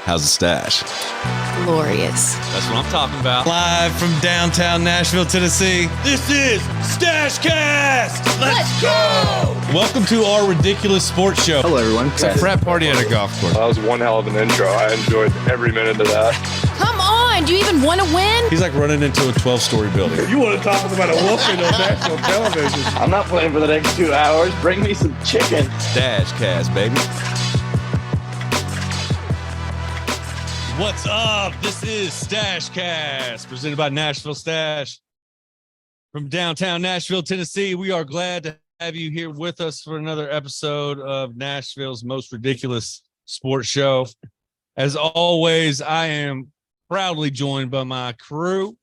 How's the stash? Glorious. That's what I'm talking about. Live from downtown Nashville, Tennessee. This is Stash Cast. Let's go. Welcome to our ridiculous sports show. Hello, everyone. It's a frat party at a golf course. That was one hell of an intro. I enjoyed every minute of that. Come on. Do you even want to win? He's like running into a 12-story building. You want to talk about a whooping on national television? I'm not playing for the next 2 hours. Bring me some chicken. Stash Cast, baby. What's up? This is Stash Cast, presented by Nashville Stash. From downtown Nashville, Tennessee, we are glad to have you here with us for another episode of Nashville's most ridiculous sports show. As always, I am proudly joined by my crew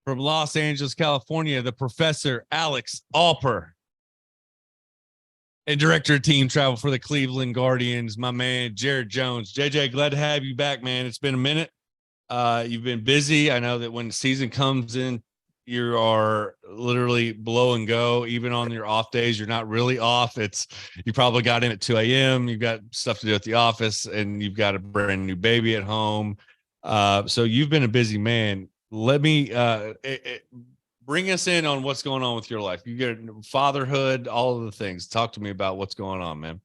from Los Angeles, California, the Professor Alex Alper, and Director of Team Travel for the Cleveland Guardians, my man, Jared Jones. JJ, glad to have you back, man. It's been a minute. You've been busy. I know that when the season comes in, you are literally blow and go. Even on your off days, you're not really off. You probably got in at 2 a.m. You've got stuff to do at the office, and you've got a brand new baby at home. So you've been a busy man. Let me bring us in on what's going on with your life. You get fatherhood, all of the things. Talk to me about what's going on, man.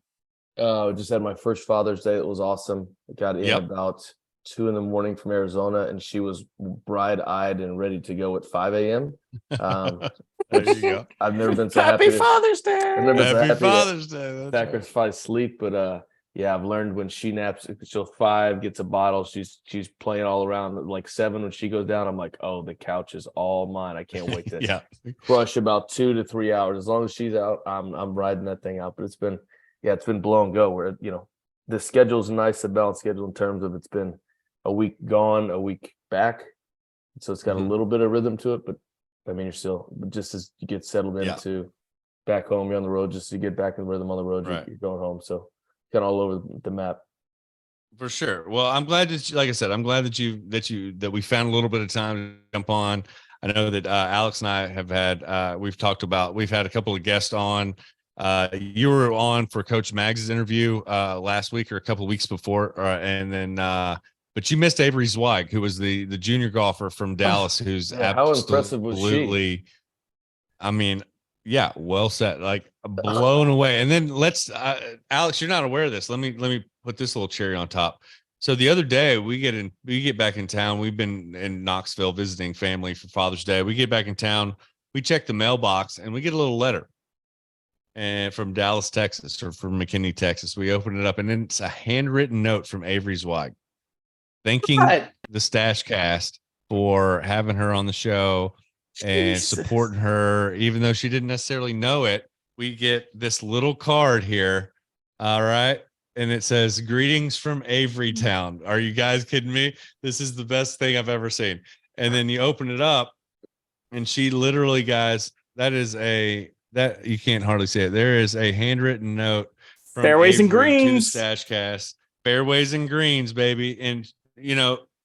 Just had my first Father's Day. It was awesome. I got in about 2 a.m. from Arizona, and she was bright-eyed and ready to go at 5 a.m. There you go. I've never been so happy. Happy Father's Day. I've never been so Happy happy Father's Day. to sacrifice sleep, but yeah, I've learned when she naps, she'll 5, gets a bottle. She's playing all around. Like 7, when she goes down, I'm like, oh, the couch is all mine. I can't wait to crush about 2 to 3 hours. As long as she's out, I'm riding that thing out. But it's been blow and go. Where the schedule's nice, a balanced schedule in terms of it's been a week gone, a week back, so it's got a little bit of rhythm to it. But I mean, you're still, just as you get settled into back home, you're on the road. Just to get back in the rhythm on the road, you're going home. So kind of all over the map. For sure. Well, I'm glad that, like I said, I'm glad that we found a little bit of time to jump on. I know that Alex and I have had, we've had a couple of guests on. You were on for Coach Maggs' interview last week or a couple of weeks before, and then but you missed Avery Zweig, who was the junior golfer from Dallas, who's how impressive was she? I mean, yeah, well said, like blown away. And then Alex, you're not aware of this. Let me put this little cherry on top. So the other day we get back in town. We've been in Knoxville visiting family for Father's Day. We get back in town, we check the mailbox, and we get a little letter and from Dallas, Texas, or from McKinney, Texas. We open it up, and then it's a handwritten note from Avery Zweig thanking the Stash Cast for having her on the show and supporting her, even though she didn't necessarily know it. We get this little card here. All right. And it says, "Greetings from Avery Town." Are you guys kidding me? This is the best thing I've ever seen. And then you open it up, and she literally, guys, that you can't hardly say it. There is a handwritten note from Fairways Avery and Greens to the Stash Cast. Fairways and Greens, baby. And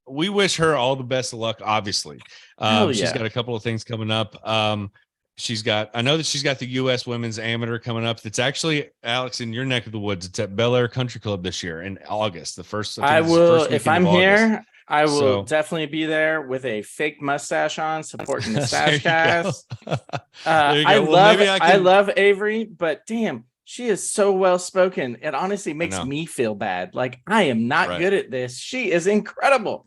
we wish her all the best of luck, obviously. She's got a couple of things coming up. I know that she's got the U.S. Women's Amateur coming up. It's actually, Alex, in your neck of the woods. It's at Bel Air Country Club this year in August. I will, if I'm here, I will definitely be there with a fake mustache on, supporting the Stash Cast. I love Avery, but damn, she is so well spoken. It honestly makes me feel bad. Like, I am not good at this. She is incredible.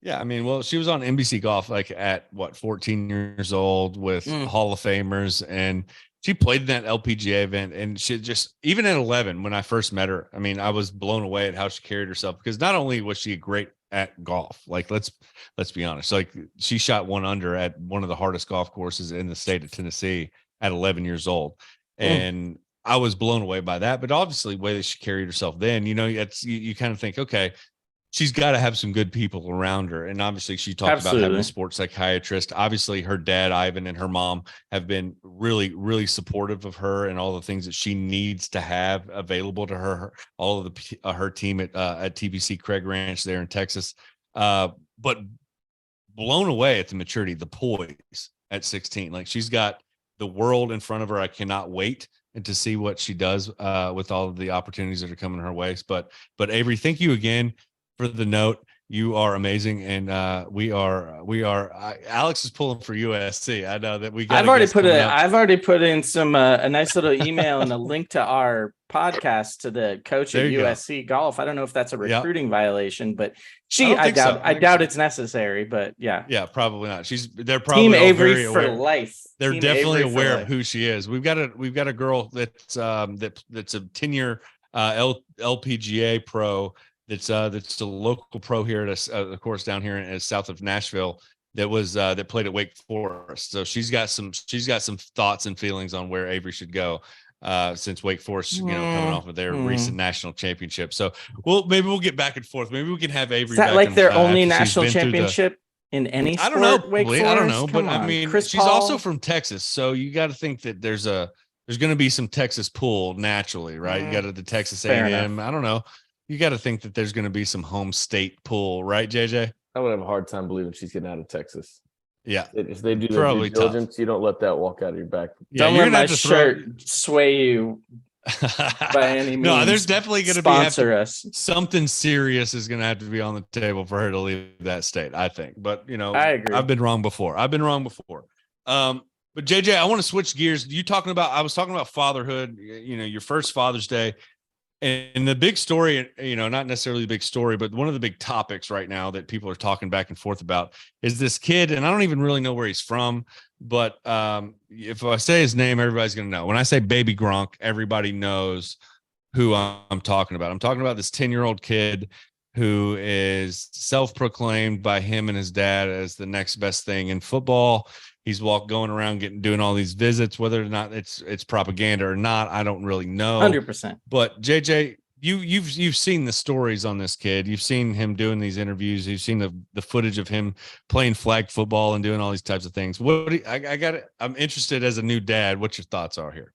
Yeah, I mean, well, she was on NBC Golf like at 14 years old with Hall of Famers, and she played in that LPGA event. And she just, even at 11, when I first met her, I mean, I was blown away at how she carried herself, because not only was she great at golf, like let's be honest, like she shot 1 under at one of the hardest golf courses in the state of Tennessee at 11 years old, and I was blown away by that. But obviously, the way that she carried herself then, you kind of think, okay, she's got to have some good people around her. And obviously she talked about having a sports psychiatrist. Obviously her dad, Ivan, and her mom have been really, really supportive of her and all the things that she needs to have available to her, all of her team at TBC Craig Ranch there in Texas. But blown away at the maturity, the poise at 16. Like, she's got the world in front of her. I cannot wait and to see what she does with all of the opportunities that are coming her way. But Avery, thank you again for the note. You are amazing, and Alex is pulling for USC. I know that we got. I've already put in some a nice little email and a link to our podcast to the coach at USC golf. I don't know if that's a recruiting violation, but I doubt it's necessary. But yeah, probably not. They're probably Team Avery very for aware. life. They're definitely aware of who she is. We've got a girl that's a 10-year LPGA pro. That's a local pro here at of course down here in south of Nashville that played at Wake Forest. So she's got some thoughts and feelings on where Avery should go since Wake Forest, coming off of their recent national championship. So maybe we'll get back and forth. Maybe we can have Avery. Is that like their only national championship in any sport? I don't know. Wake Forest? I don't know, Come but on. I mean, Chris she's Paul? also from Texas, so you got to think that there's going to be some Texas pull naturally, right? You got the Texas A&M. I don't know. You got to think that there's going to be some home state pull, right, JJ? I would have a hard time believing she's getting out of Texas. Yeah. If they do their due diligence, you don't let that walk out of your back. Yeah, don't let my shirt sway you by any means. No, there's definitely going to be us. Something serious is going to have to be on the table for her to leave that state, I think. But, I agree. I've been wrong before. But JJ, I want to switch gears. I was talking about fatherhood, your first Father's Day. And the big story, not necessarily the big story, but one of the big topics right now that people are talking back and forth about is this kid. And I don't even really know where he's from, but if I say his name, everybody's going to know. When I say Baby Gronk, everybody knows who I'm talking about. I'm talking about this 10-year-old kid who is self-proclaimed by him and his dad as the next best thing in football. He's going around doing all these visits, whether or not it's propaganda or not, I don't really know. 100%. But JJ, you've seen the stories on this kid. You've seen him doing these interviews. You've seen the footage of him playing flag football and doing all these types of things. I'm interested as a new dad. What your thoughts are here?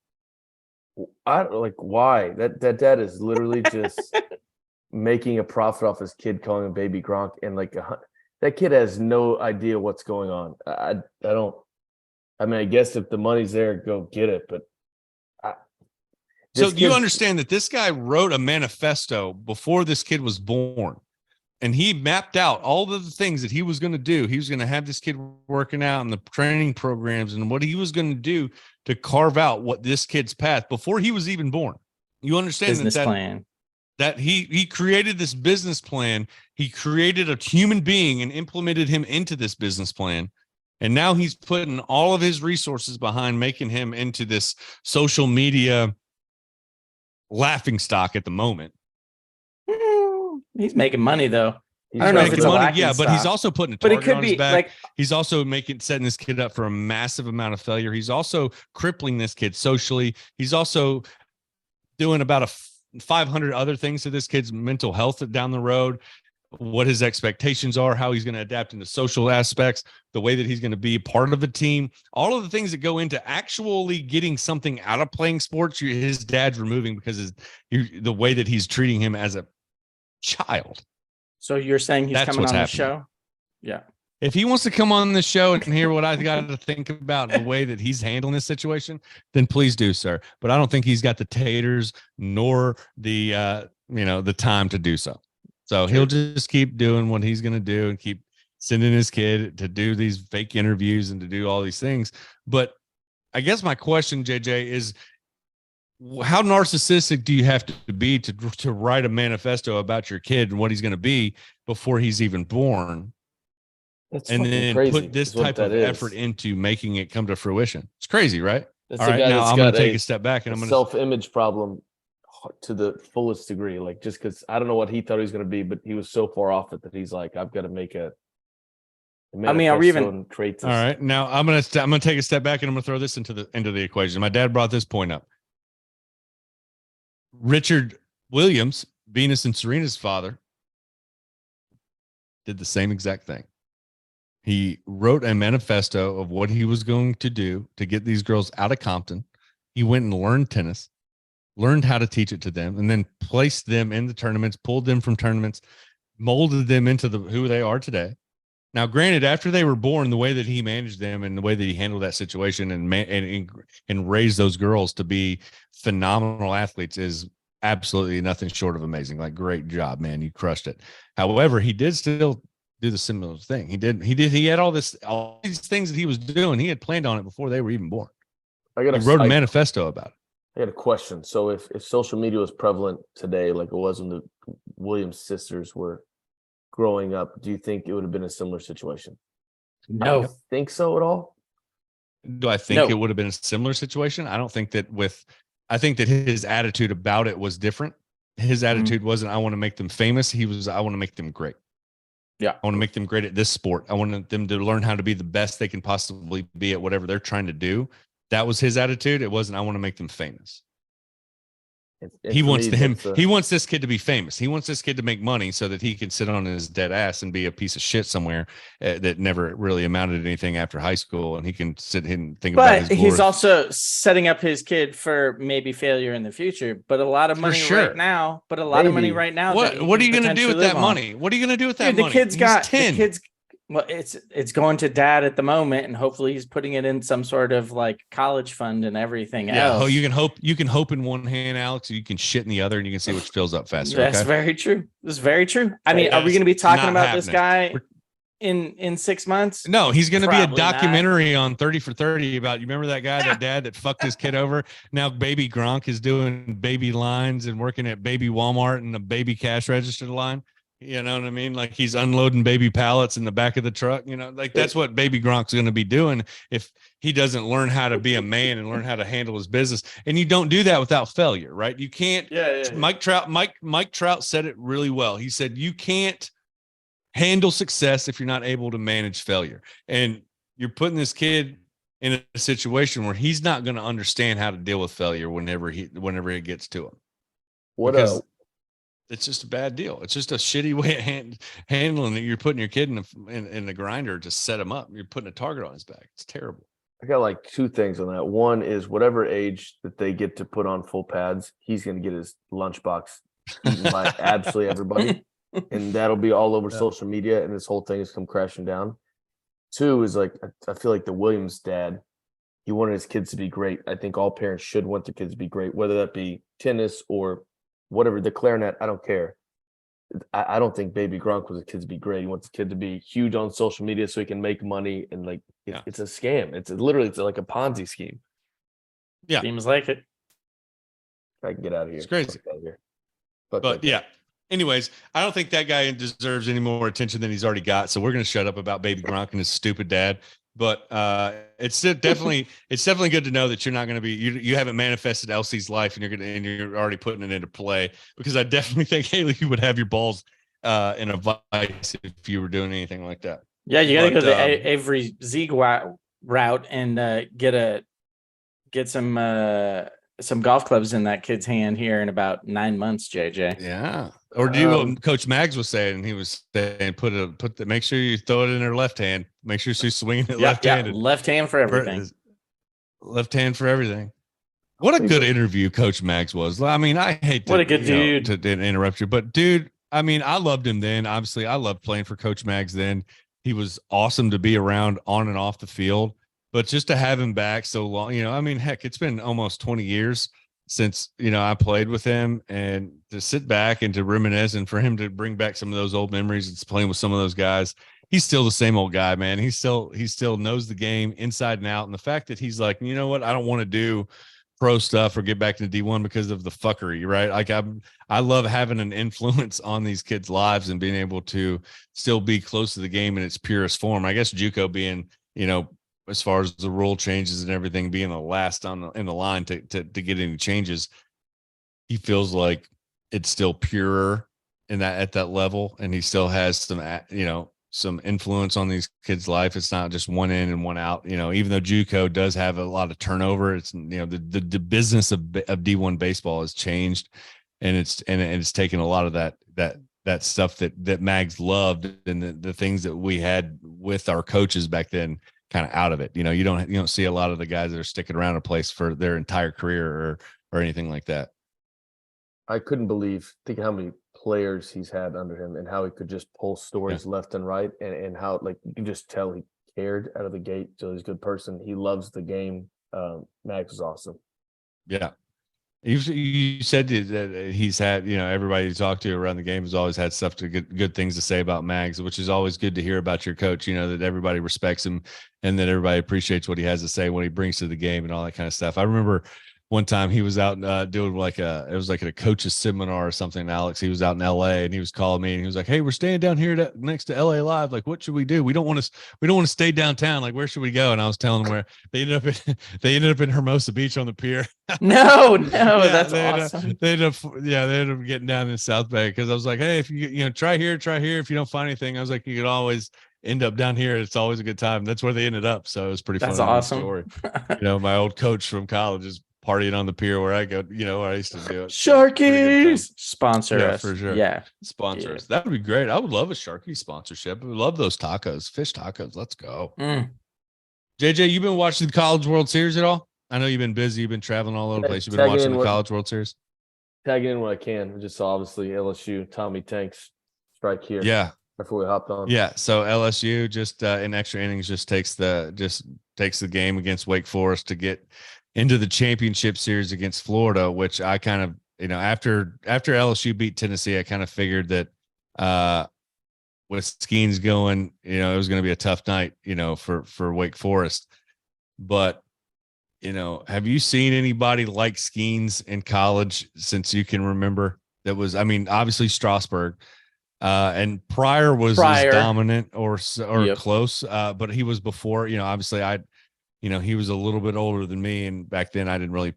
Why that dad is literally just making a profit off his kid, calling him Baby Gronk, and that kid has no idea what's going on. I guess if the money's there, go get it. But so you understand that this guy wrote a manifesto before this kid was born, and he mapped out all of the things that he was going to do. He was going to have this kid working out in the training programs and what he was going to do to carve out what this kid's path before he was even born. You understand business plan. That he created this business plan. He created a human being and implemented him into this business plan. And now he's putting all of his resources behind making him into this social media laughing stock at the moment. He's making money though. I don't know if it's money, but he's also putting a target on his back. He's also setting this kid up for a massive amount of failure. He's also crippling this kid socially. He's also doing about 500 other things to this kid's mental health down the road, what his expectations are, how he's going to adapt into social aspects, the way that he's going to be part of a team, all of the things that go into actually getting something out of playing sports. His dad's removing because the way that he's treating him as a child. So you're saying he's coming on the show? Yeah. If he wants to come on the show and hear what I got to think about the way that he's handling this situation, then please do, sir. But I don't think he's got the taters nor the the time to do so. So he'll just keep doing what he's going to do and keep sending his kid to do these fake interviews and to do all these things. But I guess my question, JJ, is how narcissistic do you have to be to write a manifesto about your kid and what he's going to be before he's even born? And then put this type of effort into making it come to fruition. It's crazy, right? That's all right, now I'm going to take a step back and I'm going to self-image problem to the fullest degree. Like, just because I don't know what he thought he was going to be, but he was so far off it that he's like, I've got to make a are we even create this. All right, now I'm going to take a step back and I'm going to throw this into the equation. My dad brought this point up. Richard Williams, Venus and Serena's father, did the same exact thing. He wrote a manifesto of what he was going to do to get these girls out of Compton. He went and learned tennis, learned how to teach it to them, and then placed them in the tournaments, pulled them from tournaments, molded them into who they are today. Now, granted, after they were born, the way that he managed them and the way that he handled that situation and raised those girls to be phenomenal athletes is absolutely nothing short of amazing. Like, great job, man. You crushed it. However, he did still do the similar thing. He had all these things that he was doing. He had planned on it before they were even born. He wrote a manifesto about it. I got a question. So if social media was prevalent today, like it was when the Williams sisters were growing up, do you think it would have been a similar situation? No. I don't think so at all. Do I think it would have been a similar situation? I don't think that I think that his attitude about it was different. His attitude wasn't, I want to make them famous. He was, I want to make them great. Yeah. I want to make them great at this sport. I want them to learn how to be the best they can possibly be at whatever they're trying to do. That was his attitude. It wasn't, I want to make them famous. He wants this kid to be famous. He wants this kid to make money so that he can sit on his dead ass and be a piece of shit somewhere that never really amounted to anything after high school. And he can sit and think about his glory. But he's also setting up his kid for maybe failure in the future. But a lot of money right now. But a lot of money right now. What are you going to do with that money? What are you going to do with that money? The kid's well, it's going to dad at the moment, and hopefully he's putting it in some sort of like college fund and everything else. Oh, you can hope in one hand, Alex, you can shit in the other, and you can see which fills up faster. That's very true. This is very true. I mean, are we going to be talking about this guy in 6 months? No, he's going to be a documentary on 30 for 30 about, you remember that guy, that dad that fucked his kid over? Now Baby Gronk is doing baby lines and working at Baby Walmart and the baby cash register line. You know what I mean? Like, he's unloading baby pallets in the back of the truck. You know, like, that's what Baby Gronk's going to be doing if he doesn't learn how to be a man and learn how to handle his business. And you don't do that without failure, right? You can't. Mike Trout said it really well. He said, you can't handle success if you're not able to manage failure. And you're putting this kid in a situation where he's not going to understand how to deal with failure whenever it gets to him. It's just a bad deal. It's just a shitty way of handling it. You're putting your kid in the grinder to set him up. You're putting a target on his back. It's terrible. I got like two things on that. One is whatever age that they get to put on full pads, he's going to get his lunchbox eaten by absolutely everybody. And that'll be all over social media. And this whole thing has come crashing down. Two is like, I feel like the Williams dad, he wanted his kids to be great. I think all parents should want their kids to be great, whether that be tennis or whatever, the clarinet, I don't care. I don't think Baby Gronk was a kid to be great. He wants the kid to be huge on social media so he can make money. And like, it's a scam. It's like a Ponzi scheme. Yeah. Seems like it. I can get out of here. It's crazy. But yeah. Anyways, I don't think that guy deserves any more attention than he's already got. So we're going to shut up about Baby Gronk and his stupid dad. But it's definitely good to know that you're not going to be, you haven't manifested Elsie's life, and you're already putting it into play, because I definitely think, Haley, you would have your balls in a vice if you were doing anything like that. Yeah, you got to go the Avery Zieg route and get some golf clubs in that kid's hand here in about 9 months, JJ. Yeah. Or do what Coach Mags was saying? He was saying, make sure you throw it in her left hand. Make sure she's swinging it left-handed. Left hand for everything. Left hand for everything. What a good interview Coach Mags was. I mean, I hate what a good dude to interrupt you, but dude, I mean, I loved him then. Obviously, I loved playing for Coach Mags then. He was awesome to be around on and off the field. But just to have him back so long, I mean, heck, it's been almost 20 years since, I played with him, and to sit back and to reminisce, and for him to bring back some of those old memories, it's playing with some of those guys. He's still the same old guy, man. He still knows the game inside and out. And the fact that he's like, you know what, I don't want to do pro stuff or get back into D1 because of the fuckery, right? Like, I love having an influence on these kids' lives and being able to still be close to the game in its purest form. I guess JUCO being, as far as the rule changes and everything, being the last in the line to get any changes, he feels like it's still purer at that level, and he still has some influence on these kids' life. It's not just one in and one out. Even though JUCO does have a lot of turnover, it's the business of D1 baseball has changed, and it's taken a lot of that stuff that Mags loved, and the things that we had with our coaches back then, kind of out of it. You don't see a lot of the guys that are sticking around a place for their entire career or anything like that. I couldn't think how many players he's had under him, and how he could just pull stories left and right, and how, like, you can just tell he cared out of the gate. So he's a good person. He loves the game. Max is awesome. Yeah. You said that he's had, everybody you talk to around the game has always had stuff to good things to say about Mags, which is always good to hear about your coach, that everybody respects him and that everybody appreciates what he has to say, what he brings to the game and all that kind of stuff. I remember one time he was out doing it was like a coach's seminar or something. Alex, he was out in LA and he was calling me and he was like, "Hey, we're staying down here next to LA Live. Like, what should we do? We don't want to stay downtown. Like, where should we go?" And I was telling them where they ended up in Hermosa Beach on the pier. No, yeah, that's awesome. They ended up getting down in South Bay because I was like, "Hey, if you try here. If you don't find anything," I was like, "You could always end up down here. It's always a good time." That's where they ended up. So it was pretty That's funny awesome. Story. My old coach from college is partying on the pier where I go, where I used to do it. Sharkies sponsor us. For sure. Yeah. Sponsor us. That would be great. I would love a Sharky sponsorship. I would love those tacos, fish tacos. Let's go. JJ, you been watching the College World Series at all? I know you've been busy. You've been traveling all over the place. You've been watching the College World Series. Tagging in when I can. We just saw obviously LSU, Tommy Tanks strike here. Yeah. Before we hopped on. Yeah. So LSU just in extra innings just takes the game against Wake Forest to get into the championship series against Florida, which I kind of, after LSU beat Tennessee, I kind of figured that with Skenes going, it was going to be a tough night, for Wake Forest. But, have you seen anybody like Skenes in college since you can remember? That was, obviously Strasburg, and Pryor was as dominant or yep. Close, but he was before, obviously he was a little bit older than me, and back then I didn't really,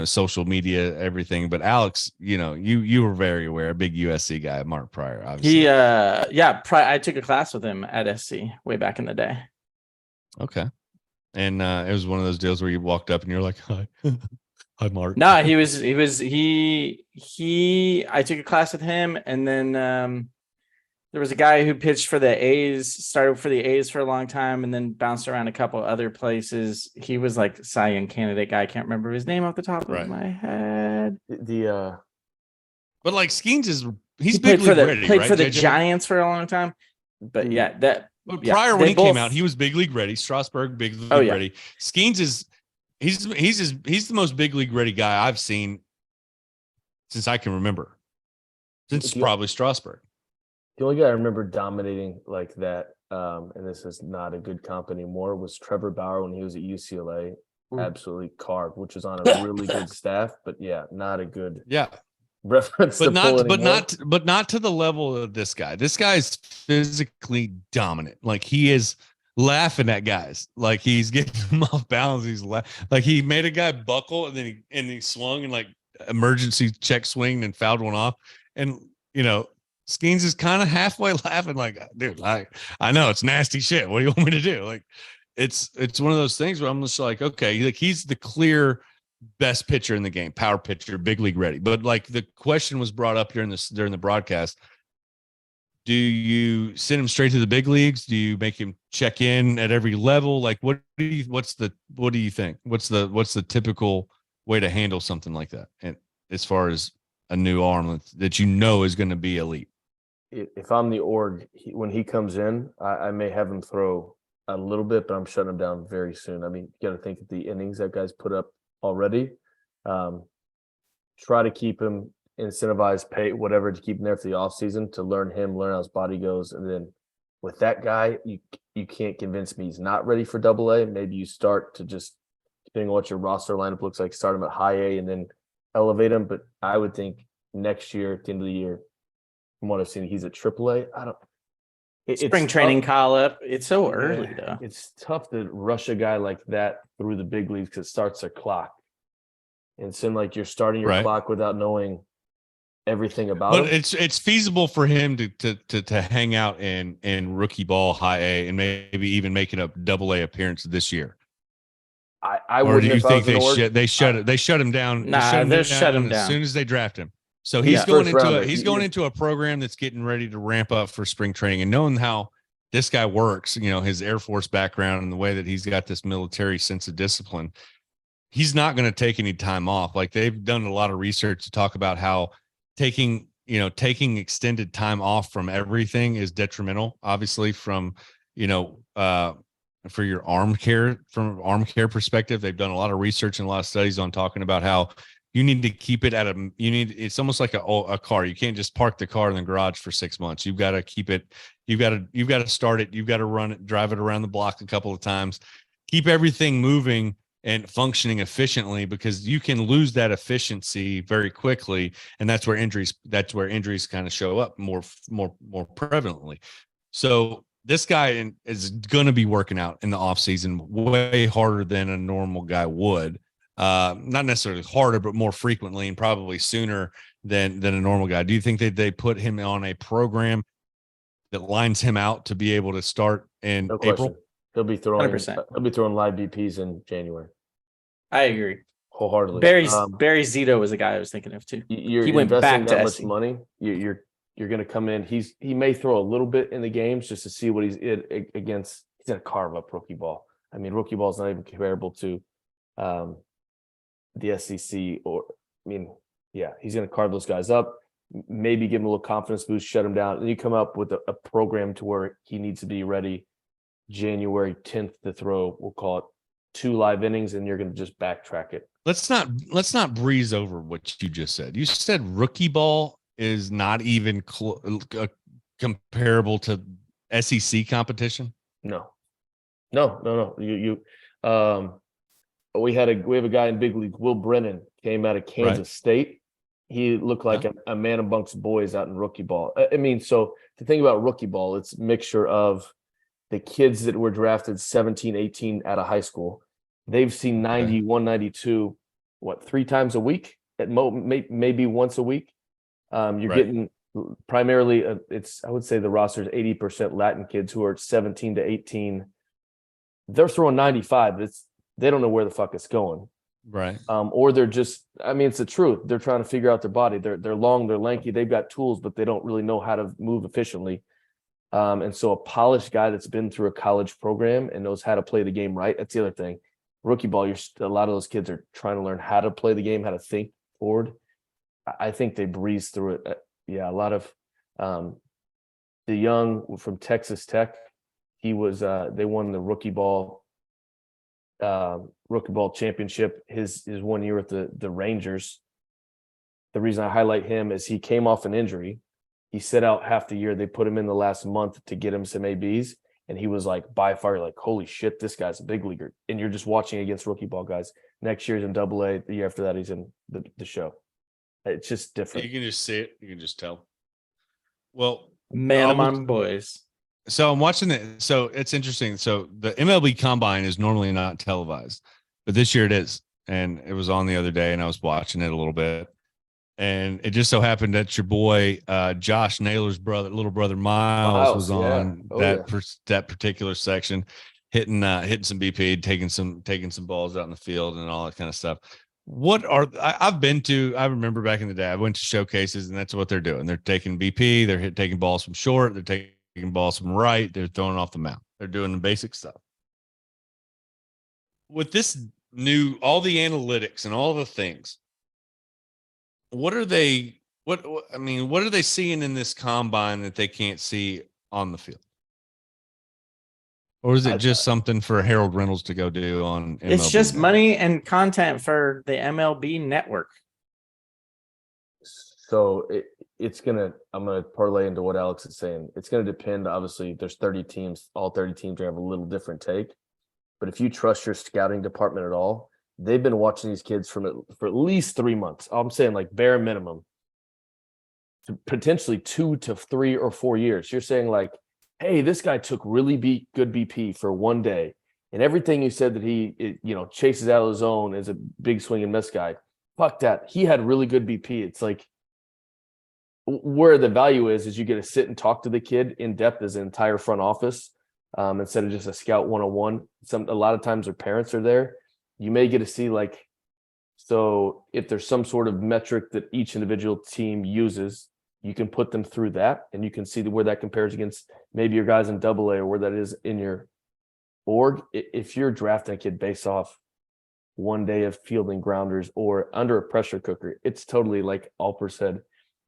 social media, everything. But Alex, you were very aware, a big USC guy, Mark Pryor. Obviously, I took a class with him at SC way back in the day. Okay, and it was one of those deals where you walked up and you're like, "Hi, hi, Mark." No, I took a class with him, and then there was a guy who pitched for the A's, started for the A's for a long time, and then bounced around a couple other places. He was like Cy Young candidate guy. I can't remember his name off the top of my head. But like Skenes he played for the Giants for a long time. But Pryor when he came out, he was big league ready. Strasburg big league ready. Skenes he's the most big league ready guy I've seen since I can remember. Since probably Strasburg. The only guy I remember dominating like that, and this is not a good comp anymore, was Trevor Bauer when he was at UCLA. Absolutely carved, which was on a really good staff, but not a good reference. But not to the level of this guy. This guy's physically dominant. Like he is laughing at guys. Like he's getting them off balance. He's like he made a guy buckle and then he swung and like emergency check swing and fouled one off. And Skenes is kind of halfway laughing, like, "Dude, I know it's nasty shit. What do you want me to do?" Like, it's one of those things where I'm just like, okay, like he's the clear best pitcher in the game, power pitcher, big league ready. But like the question was brought up during the broadcast: do you send him straight to the big leagues? Do you make him check in at every level? Like, what do you think? What's the typical way to handle something like that? And as far as a new arm that is going to be elite. If I'm the org, when he comes in, I may have him throw a little bit, but I'm shutting him down very soon. You got to think of the innings that guy's put up already. Try to keep him incentivized, pay whatever to keep him there for the offseason to learn how his body goes. And then with that guy, you can't convince me he's not ready for AA. Maybe you start to just, depending on what your roster lineup looks like, start him at high A and then elevate him. But I would think next year, at the end of the year, from what I've seen, he's at AAA. Spring training call up. It's so early though. It's tough to rush a guy like that through the big leagues because it starts a clock. And it seems like you're starting your clock without knowing everything about him. But it's feasible for him to hang out in rookie ball high A and maybe even making a AA appearance this year. I wouldn't. Or do you think they shut him down? They'll shut him down as soon as they draft him. So he's going into a program that's getting ready to ramp up for spring training, and knowing how this guy works, his Air Force background and the way that he's got this military sense of discipline, he's not going to take any time off. Like they've done a lot of research to talk about how taking extended time off from everything is detrimental, obviously from, for your arm care, from arm care perspective. They've done a lot of research and a lot of studies on talking about how You need to keep it it's almost like a car. You can't just park the car in the garage for 6 months. You've got to keep it. You've got to start it. You've got to run it, drive it around the block a couple of times, keep everything moving and functioning efficiently, because you can lose that efficiency very quickly. And that's where injuries kind of show up more prevalently. So this guy is going to be working out in the off season way harder than a normal guy would. Not necessarily harder, but more frequently and probably sooner than a normal guy. Do you think that they put him on a program that lines him out to be able to start in April? He'll be throwing 100%. He'll be throwing live BPs in January. I agree wholeheartedly. Barry Zito was a guy I was thinking of too. He went back to much money. You're going to come in. He may throw a little bit in the games just to see what he's against. He's going to carve up rookie ball. I mean, rookie ball is not even comparable to the SEC. He's going to carve those guys up. Maybe give him a little confidence boost, shut him down, and you come up with a program to where he needs to be ready January 10th to throw. We'll call it 2 live innings, and you're going to just backtrack it. Let's not breeze over what you just said. You said rookie ball is not even comparable to SEC competition. No. We have a guy in big league, Will Brennan, came out of Kansas State. He looked like a man amongst boys out in rookie ball. I mean, so the thing about rookie ball, it's a mixture of the kids that were drafted 17, 18 out of high school. They've seen 90, 192, 3 times a week? Maybe once a week. You're getting primarily, I would say the roster is 80% Latin kids who are 17 to 18. They're throwing 95, but they don't know where the fuck it's going. Right. Or they're just, it's the truth. They're trying to figure out their body. They're long, they're lanky, they've got tools, but they don't really know how to move efficiently. And so a polished guy that's been through a college program and knows how to play the game right. That's the other thing. Rookie ball, a lot of those kids are trying to learn how to play the game, how to think forward. I think they breeze through it. A lot of the young from Texas Tech, they won the rookie ball championship his 1 year with the Rangers. The reason I highlight him is he came off an injury. He set out half the year. They put him in the last month to get him some ABs, and he was like by far like, holy shit, this guy's a big leaguer. And you're just watching against rookie ball guys. Next year's in AA. The year after that, he's in the show. It's just different. You can just see it. You can just tell. Well, man among boys. So I'm watching it. So it's interesting. So the MLB Combine is normally not televised, but this year it is. And it was on the other day, and I was watching it a little bit. And it just so happened that your boy Josh Naylor's little brother Miles was on that particular section, hitting some BP, taking some balls out in the field and all that kind of stuff. I remember back in the day, I went to showcases, and that's what they're doing. They're taking BP, they're taking balls from short, they're taking balls from right, they're throwing off the mound. They're doing the basic stuff. With this all the analytics and all the things, what are they seeing in this combine that they can't see on the field? Or is it just something for Harold Reynolds to go do on MLB? It's just money and content for the MLB network. So I'm gonna parlay into what Alex is saying. It's gonna depend. Obviously, there's 30 teams. All 30 teams have a little different take. But if you trust your scouting department at all, they've been watching these kids for at least 3 months. I'm saying like bare minimum, potentially 2 to 3 or 4 years. You're saying like, hey, this guy took really good BP for 1 day, and everything you said that he chases out of the zone is a big swing and miss guy. Fuck that. He had really good BP. It's like where the value is you get to sit and talk to the kid in depth as an entire front office instead of just a scout 101. A lot of times their parents are there. You may get to see so if there's some sort of metric that each individual team uses, you can put them through that, and you can see where that compares against maybe your guys in AA or where that is in your org. If you're drafting a kid based off 1 day of fielding grounders or under a pressure cooker, it's totally like Alper said.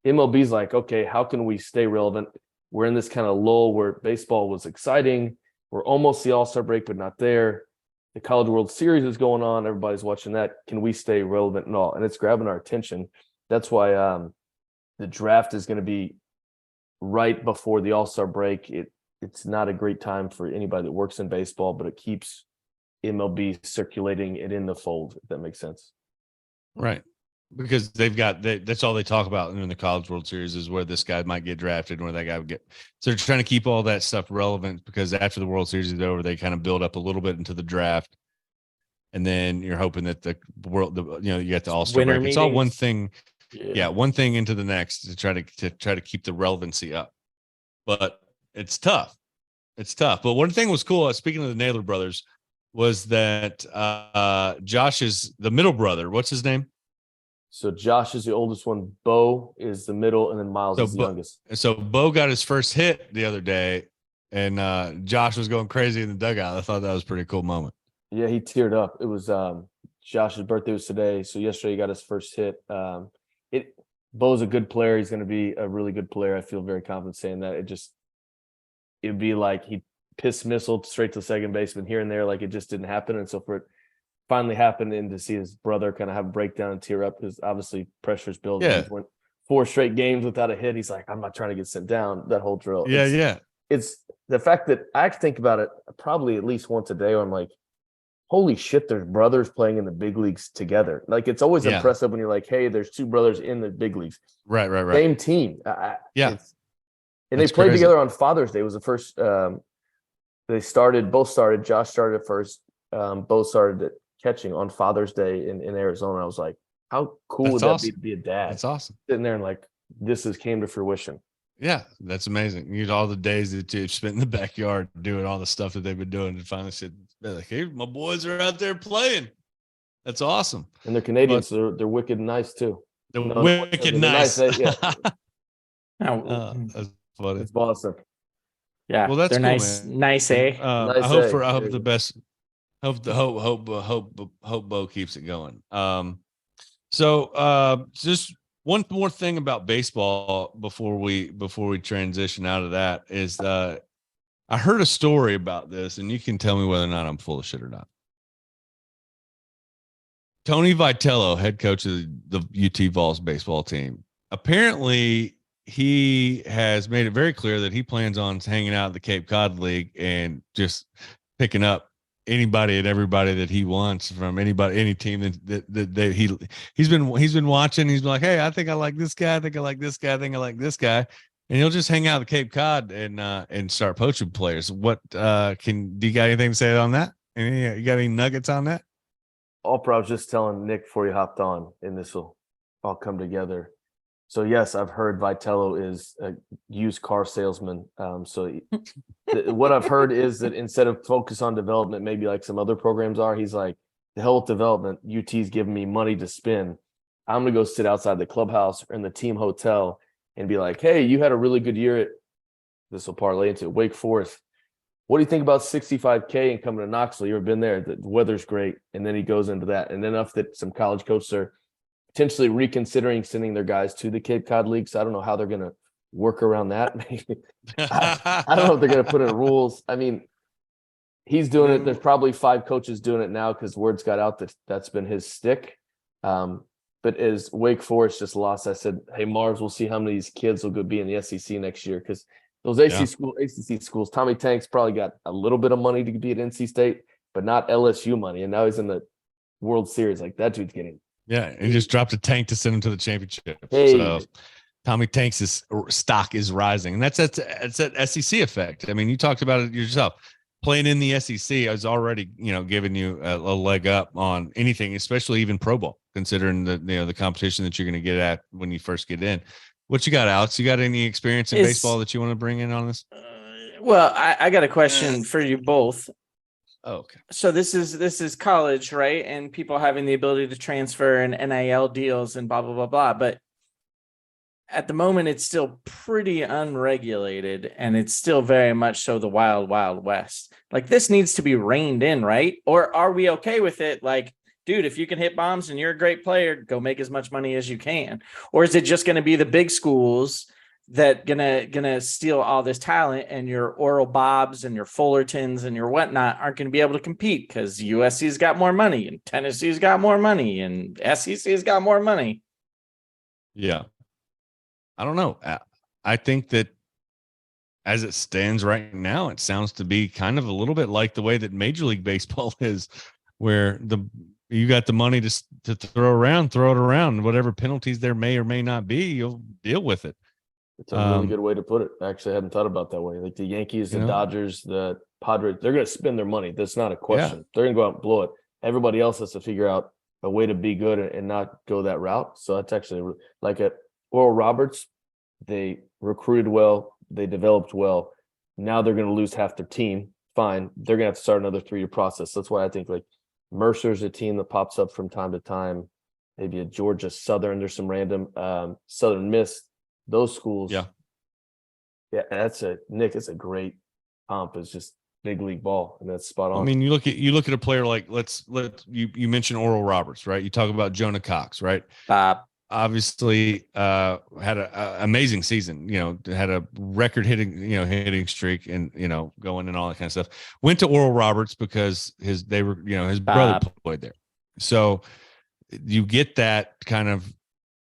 MLB's like, okay, how can we stay relevant? We're in this kind of lull where baseball was exciting. We're almost the All-Star break, but not there. the College World Series is going on. Everybody's watching that. Can we stay relevant and all? And it's grabbing our attention. That's why the draft is going to be right before the All-Star break. It's not a great time for anybody that works in baseball, but it keeps MLB circulating and in the fold, if that makes sense. Right. Because that's all they talk about in the College World Series is where this guy might get drafted and where that guy would get. So they're trying to keep all that stuff relevant because after the World Series is over, they kind of build up a little bit into the draft. And then you're hoping that you get the All-Star break. It's all one thing. Yeah. One thing into the next to try to keep the relevancy up. But it's tough. But one thing was cool. Speaking of the Naylor brothers, was that Josh is the middle brother. What's his name? So Josh is the oldest one. Bo is the middle, and then Miles is the youngest. So Bo got his first hit the other day, and Josh was going crazy in the dugout. I thought that was a pretty cool moment. Yeah, he teared up. It was Josh's birthday was today, so yesterday he got his first hit. Bo's a good player. He's going to be a really good player. I feel very confident saying that. It'd be like he piss missiled straight to second baseman here and there, like it just didn't happen. And so for it finally happened, and to see his brother kind of have a breakdown and tear up, because obviously pressure's building. Yeah. He went 4 straight games without a hit. He's like, I'm not trying to get sent down. That whole drill. Yeah. It's the fact that I think about it probably at least once a day where I'm like, holy shit, there's brothers playing in the big leagues together. Like it's always impressive when you're like, hey, there's 2 brothers in the big leagues. Right. Same team. Yeah. And they played together on Father's Day. It was the first both started. Josh started at first. Both started at catching on Father's Day in Arizona. I was like, how cool would that be to be a dad? That's awesome. Sitting there and like, this came to fruition. Yeah, that's amazing. You know, all the days that you've spent in the backyard doing all the stuff that they've been doing, and finally said, like, hey, my boys are out there playing. That's awesome. And they're Canadians, so they're wicked nice too. They're wicked nice. Yeah. That's funny. It's awesome. Yeah, well, that's they're cool, nice. man. Nice, eh? I hope the best. Hope Bo keeps it going. Just one more thing about baseball before we transition out of that is I heard a story about this, and you can tell me whether or not I'm full of shit or not. Tony Vitello, head coach of the UT Vols baseball team, apparently he has made it very clear that he plans on hanging out at the Cape Cod League and just picking up anybody and everybody that he wants from any team that he's been watching. He's been like, hey, I think I like this guy. I think I like this guy. I think I like this guy. And he'll just hang out at the Cape Cod and start poaching players. What do you got anything to say on that? You got any nuggets on that? I was just telling Nick before he hopped on, and this will all come together. So yes, I've heard Vitello is a used car salesman. What I've heard is that instead of focus on development, maybe like some other programs are, he's like, the hell with development. UT's giving me money to spend. I'm going to go sit outside the clubhouse or in the team hotel and be like, hey, you had a really good year at, this will parlay into Wake Forest. What do you think about 65K and coming to Knoxville? You ever been there? The weather's great. And then he goes into that. And then enough that some college coaches are potentially reconsidering sending their guys to the Cape Cod League. So I don't know how they're going to work around that. I don't know if they're going to put in rules. I mean, he's doing it. There's probably 5 coaches doing it now because words got out that that's been his stick. But as Wake Forest just lost, I said, hey, Mars, we'll see how many of these kids will go be in the SEC next year, because those ACC schools, Tommy Tanks probably got a little bit of money to be at NC State, but not LSU money. And now he's in the World Series. Like, that dude's getting. Yeah, he just dropped a tank to send him to the championship. Hey. So Tommy Tanks' stock is rising, and that's that SEC effect. I mean, you talked about it yourself. Playing in the SEC is already, giving you a leg up on anything, especially even Pro Bowl, considering the competition that you're going to get at when you first get in. What you got, Alex? You got any experience in baseball that you want to bring in on this? Well, I got a question for you both. Oh, okay. So this is college, right? And people having the ability to transfer and NIL deals and blah, blah, blah, blah. But at the moment, it's still pretty unregulated, and it's still very much so the wild, wild west. Like, this needs to be reined in, right? Or are we okay with it? Like, dude, if you can hit bombs and you're a great player, go make as much money as you can. Or is it just going to be the big schools that gonna steal all this talent, and your Oral Bobs and your Fullertons and your whatnot aren't going to be able to compete because USC's got more money and Tennessee's got more money and SEC's got more money. Yeah. I don't know. I think that as it stands right now, it sounds to be kind of a little bit like the way that Major League Baseball is, where you got the money to throw it around. Whatever penalties there may or may not be, you'll deal with it. It's a really good way to put it. Actually, I hadn't thought about that way. Like the Yankees, the Dodgers, the Padres, they're going to spend their money. That's not a question. Yeah. They're going to go out and blow it. Everybody else has to figure out a way to be good and not go that route. So that's actually like at Oral Roberts, they recruited well, they developed well. Now they're going to lose half their team. Fine. They're going to have to start another 3-year process. That's why I think like Mercer's a team that pops up from time to time. Maybe a Georgia Southern. There's some random Southern Miss. Those schools. Yeah. It's a great comp. It's just big league ball, and that's spot on. I mean, you look at a player like you mentioned Oral Roberts, right? You talk about Jonah Cox, right? Obviously had an amazing season, had a record hitting streak and, going and all that kind of stuff. Went to Oral Roberts because his brother played there. So you get that kind of,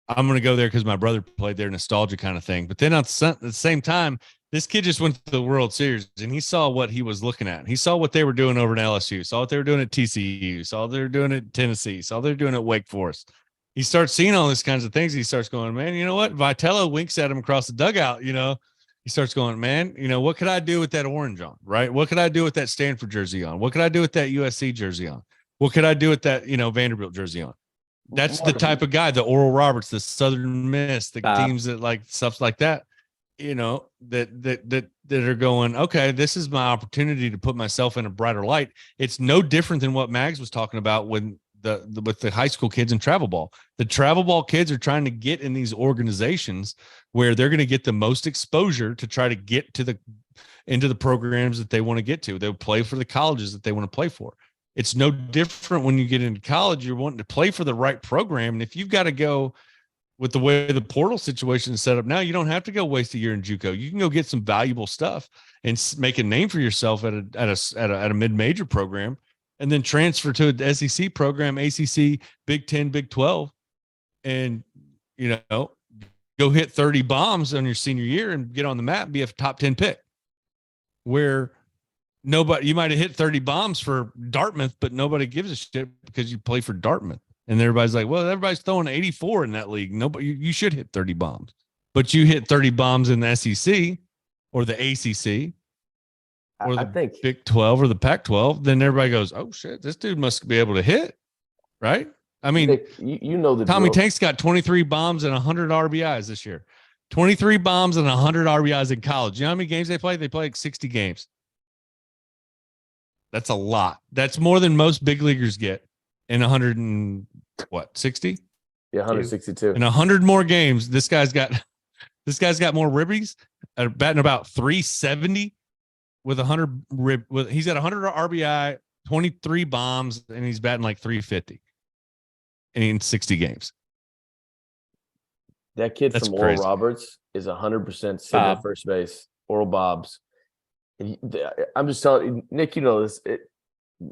I'm going to go there because my brother played there, nostalgia kind of thing. But then at the same time, this kid just went to the World Series and he saw what he was looking at. He saw what they were doing over at LSU, saw what they were doing at TCU, saw what they were doing at Tennessee, saw what they were doing at Wake Forest. He starts seeing all these kinds of things. He starts going, man, you know what? Vitello winks at him across the dugout. He starts going, man, what could I do with that orange on? Right? What could I do with that Stanford jersey on? What could I do with that USC jersey on? What could I do with that, Vanderbilt jersey on? That's the type of guy, the Oral Roberts, the Southern Miss, the teams that like stuff like that, that are going, okay, this is my opportunity to put myself in a brighter light. It's no different than what Mags was talking about with the high school kids in travel ball. The travel ball kids are trying to get in these organizations where they're going to get the most exposure to try to get into the programs that they want to get to. They'll play for the colleges that they want to play for. It's no different when you get into college. You're wanting to play for the right program. And if you've got to go with the way the portal situation is set up now, you don't have to go waste a year in JUCO. You can go get some valuable stuff and make a name for yourself at a mid-major program, and then transfer to an SEC program, ACC, Big 10, Big 12, and, go hit 30 bombs on your senior year and get on the map and be a top 10 pick. Where you might have hit 30 bombs for Dartmouth, but nobody gives a shit because you play for Dartmouth. And everybody's like, well, everybody's throwing 84 in that league. Nobody, you should hit 30 bombs, but you hit 30 bombs in the SEC or the ACC or the Big 12 or the Pac-12. Then everybody goes, oh shit, this dude must be able to hit. Right. I mean, the Tommy Tank's got 23 bombs and 100 RBIs this year, 23 bombs and 100 RBIs in college. You know how many games they play? They play like 60 games. That's a lot. That's more than most big leaguers get in 60? Yeah, 162. In 100 more games, this guy's got more ribbies, batting about 370 with 100 he's got 100 RBI, 23 bombs, and he's batting like 350 in 60 games. That kid from Oral Roberts is 100% sitting at first base. Oral Bobs. I'm just telling you, Nick, this.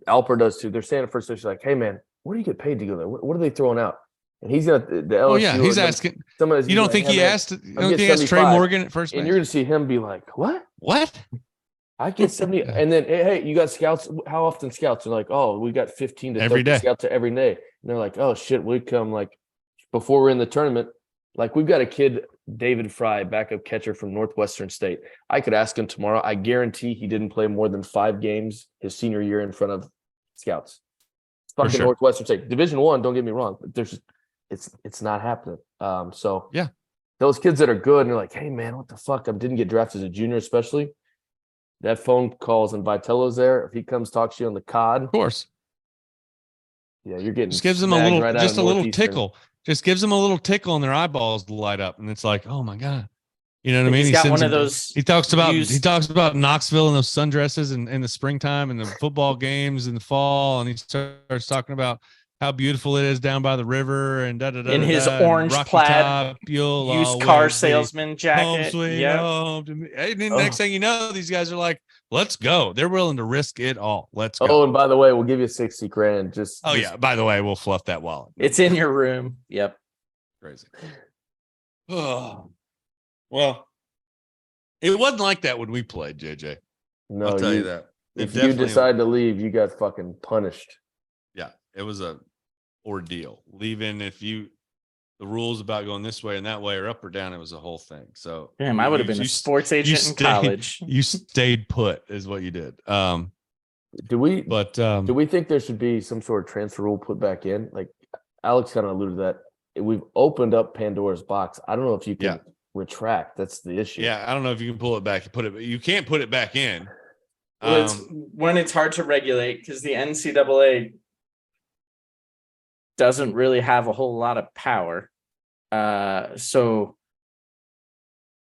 Alper does too. They're saying at first base, like, "Hey man, what do you get paid to go there? What are they throwing out?" And he's got the LSU. Oh yeah, he's asking. You don't think he asked? You don't think he asked Trey Morgan at first base? And you're going to see him be like, "What? What? I get 70." And then, hey, you got scouts. How often scouts are like, "Oh, we got 15 to 30 scouts every day." And they're like, "Oh shit, we come like before we're in the tournament." Like we've got a kid, David Fry, backup catcher from Northwestern State. I could ask him tomorrow. I guarantee he didn't play more than 5 games his senior year in front of scouts. It's fucking sure. Northwestern State, Division I. Don't get me wrong, but it's not happening. So yeah, those kids that are good and they're like, "Hey man, what the fuck? I didn't get drafted as a junior," especially. That phone calls and Vitello's there. If he comes talk to you on the COD, of course. Yeah, you're getting just gives them a little tickle. Just gives them a little tickle and their eyeballs light up, and it's like, oh my god, you know what I mean? He's got one of those. He talks about Knoxville and those sundresses in the springtime and the football games in the fall, and he starts talking about how beautiful it is down by the river and in his orange plaid used car salesman jacket. Home sweet home to me. And then next thing you know, these guys are like, let's go. They're willing to risk it all. Let's go. Oh, and by the way, we'll give you $60,000. Just yeah. By the way, we'll fluff that wallet. It's in your room. Yep. Crazy. Oh, well, it wasn't like that when we played, JJ. No, I'll tell you that. If you decide to leave, you got fucking punished. Yeah, it was a ordeal. Leaving, the rules about going this way and that way or up or down, it was a whole thing. So damn, I would have been a sports agent in college. You stayed put, is what you did. Do we think there should be some sort of transfer rule put back in? Like Alex kind of alluded to that. We've opened up Pandora's box. I don't know if you can retract. That's the issue. Yeah, I don't know if you can pull it back. You can't put it back in. Well, it's hard to regulate because the NCAA doesn't really have a whole lot of power. So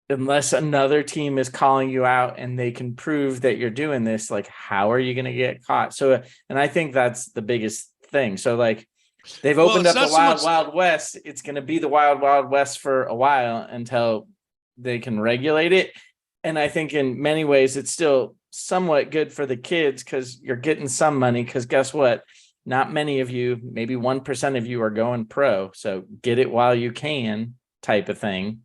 unless another team is calling you out and they can prove that you're doing this, like, how are you going to get caught? So, and I think that's the biggest thing. So like, they've opened up the Wild West. It's going to be the Wild West for a while until they can regulate it. And I think in many ways, it's still somewhat good for the kids because you're getting some money. Because guess what? Not many of you, maybe 1% of you are going pro. So get it while you can, type of thing.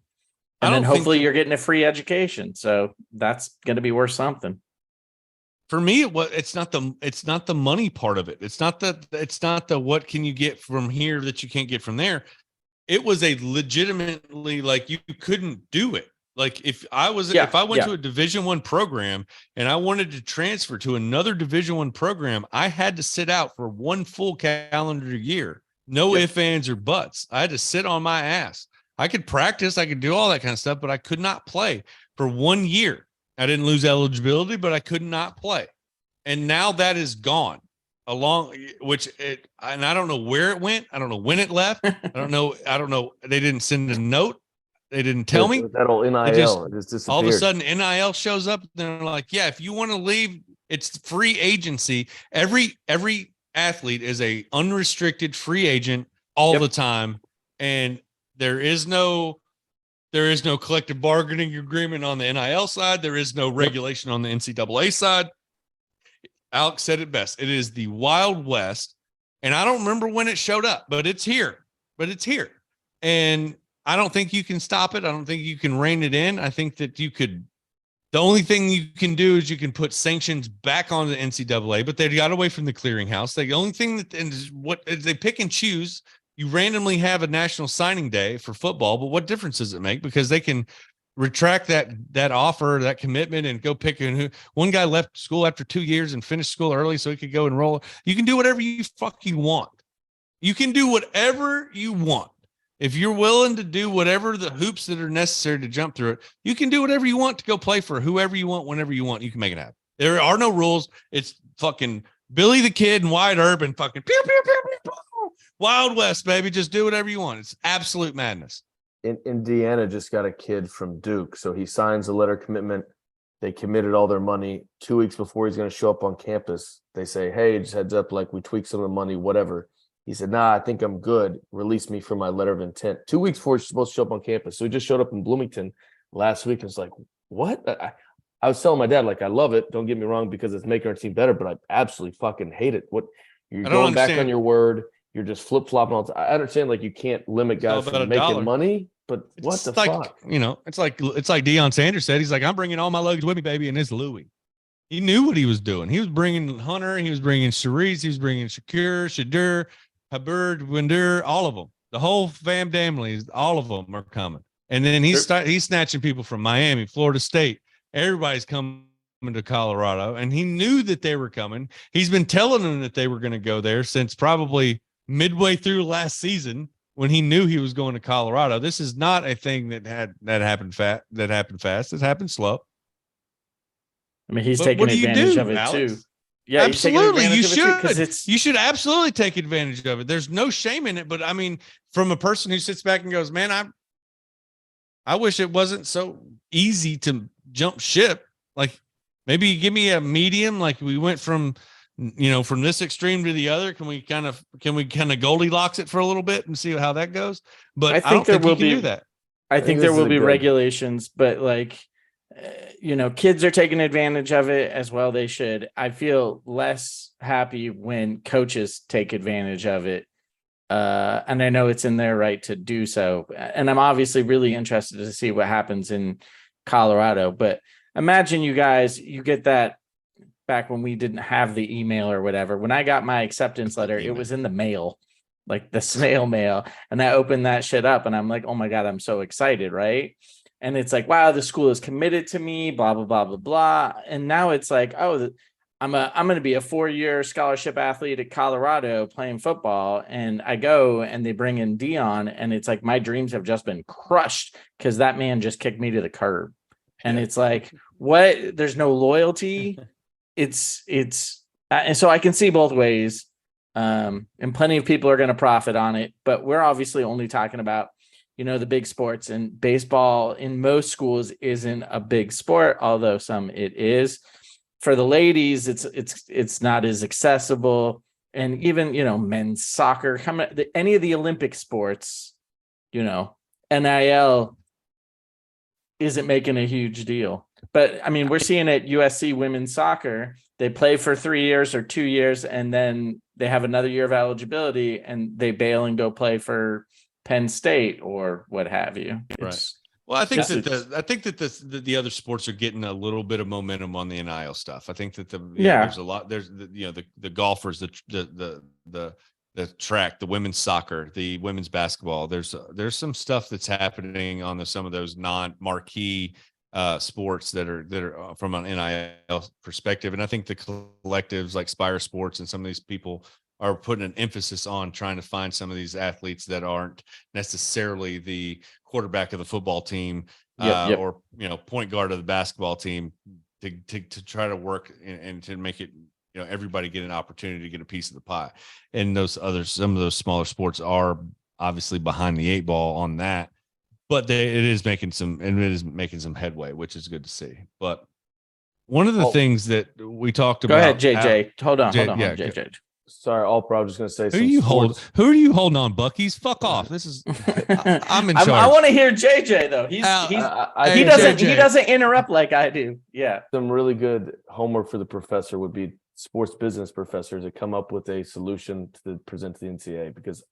And then hopefully you're getting a free education. So that's going to be worth something. For me, it's not the money part of it. It's not the what can you get from here that you can't get from there. It was a legitimately, like, you couldn't do it. Like if I went to a Division I program and I wanted to transfer to another Division I program, I had to sit out for one full calendar year. No ifs, ands, or buts. I had to sit on my ass. I could practice, I could do all that kind of stuff, but I could not play for 1 year. I didn't lose eligibility, but I could not play. And now that is gone and I don't know where it went. I don't know when it left. I don't know. They didn't send a note. They didn't tell me. That old NIL just disappeared. All of a sudden NIL shows up. They're like, yeah, if you want to leave, it's free agency. Every athlete is a unrestricted free agent all the time. And there is no collective bargaining agreement on the NIL side. There is no regulation on the NCAA side. Alex said it best. It is the Wild West. And I don't remember when it showed up, but it's here. And I don't think you can stop it. I don't think you can rein it in. I think that the only thing you can do is you can put sanctions back on the NCAA, but they got away from the clearinghouse. The only thing they pick and choose. You randomly have a national signing day for football, but what difference does it make? Because they can retract that offer, that commitment, and go pick who. One guy left school after 2 years and finished school early so he could go enroll. You can do whatever you fucking want. You can do whatever you want. If you're willing to do whatever the hoops that are necessary to jump through it, you can do whatever you want to go play for whoever you want, whenever you want. You can make it happen. There are no rules. It's fucking Billy the Kid and Wyatt Urban fucking pew, pew, pew, pew, pew. Wild West, baby. Just do whatever you want. It's absolute madness. Indiana just got a kid from Duke. So he signs a letter of commitment. They committed all their money. 2 weeks before he's going to show up on campus, they say, hey, just heads up, like we tweaked some of the money, whatever. He said, nah, I think I'm good. Release me from my letter of intent. 2 weeks before he's supposed to show up on campus. So he just showed up in Bloomington last week. I was like, what? I was telling my dad, like, I love it. Don't get me wrong, because it's making our team better, but I absolutely fucking hate it. What? You're going back on your word. You're just flip-flopping all the time. I understand, like, you can't limit guys from making money, but what the fuck? You know, it's like Deion Sanders said. He's like, I'm bringing all my luggage with me, baby, and it's Louis. He knew what he was doing. He was bringing Hunter. He was bringing Cerise. He was bringing Shadur, Hubbard, Winder, all of them. The whole family, all of them are coming. And then he's snatching people from Miami, Florida State. Everybody's coming to Colorado, and he knew that they were coming. He's been telling them that they were going to go there since probably midway through last season when he knew he was going to Colorado. This is not a thing that happened fast. It happened slow. I mean, he's taking advantage of it Alex? Too. Yeah, absolutely. You should absolutely take advantage of it. There's no shame in it. But I mean, from a person who sits back and goes, man, I wish it wasn't so easy to jump ship. Like maybe give me a medium. Like we went from from this extreme to the other? Can we kind of Goldilocks it for a little bit and see how that goes? But I don't think you can do that. I think there will be regulations, but like, kids are taking advantage of it as well. They should. I feel less happy when coaches take advantage of it. And I know it's in their right to do so. And I'm obviously really interested to see what happens in Colorado, but imagine you get that back when we didn't have the email or whatever. When I got my acceptance letter, it was in the mail, like the snail mail. And I opened that shit up and I'm like, oh my God, I'm so excited. Right. And it's like, wow, the school is committed to me, blah, blah, blah, blah, blah. And now it's like, oh, I'm going to be a 4-year scholarship athlete at Colorado playing football. And I go and they bring in Dion and it's like, my dreams have just been crushed because that man just kicked me to the curb. And it's like, what? There's no loyalty. And so I can see both ways. And plenty of people are going to profit on it, but we're obviously only talking about, the big sports, and baseball in most schools isn't a big sport, although some it is. For the ladies, it's not as accessible. And even, men's soccer, any of the Olympic sports, NIL isn't making a huge deal. But I mean, we're seeing at USC women's soccer, they play for 3 years or 2 years, and then they have another year of eligibility and they bail and go play for Penn State or what have you. Right. Well, I think that the other sports are getting a little bit of momentum on the NIL stuff. I think that there's a lot. There's the golfers, the track, the women's soccer, the women's basketball. There's some stuff that's happening on some of those non-marquee sports that are from an NIL perspective. And I think the collectives like Spire Sports and some of these people are putting an emphasis on trying to find some of these athletes that aren't necessarily the quarterback of the football team or point guard of the basketball team to try to work and to make it everybody get an opportunity to get a piece of the pie. And some of those smaller sports are obviously behind the 8 ball on that, but it is making some headway, which is good to see. But one of the things that we talked about. Go ahead, JJ. Hold on, JJ. Sorry, Alpro, I was just going to say. Who are you holding on, Bucky's? Fuck off. This is. I'm in charge. I want to hear JJ though. He doesn't interrupt like I do. Yeah. Some really good homework for the professor would be sports business professors to come up with a solution to present to the NCAA, because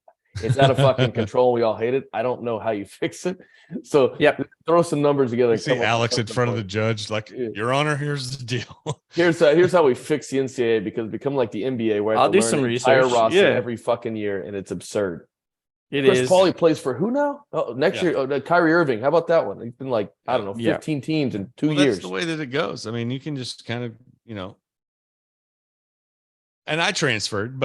it's out of fucking control. We all hate it. I don't know how you fix it. So throw some numbers together. See Alex in front of the judge, like, Your Honor, here's the deal. Here's how we fix the NCAA, because it's become like the NBA, where I'll do some research. Roster every fucking year, and it's absurd. Chris Paul plays for who now? Oh, next year. Oh, Kyrie Irving. How about that one? He's been like, I don't know, 15 teams in 2 years. That's the way that it goes. I mean, you can just kind of, And I transferred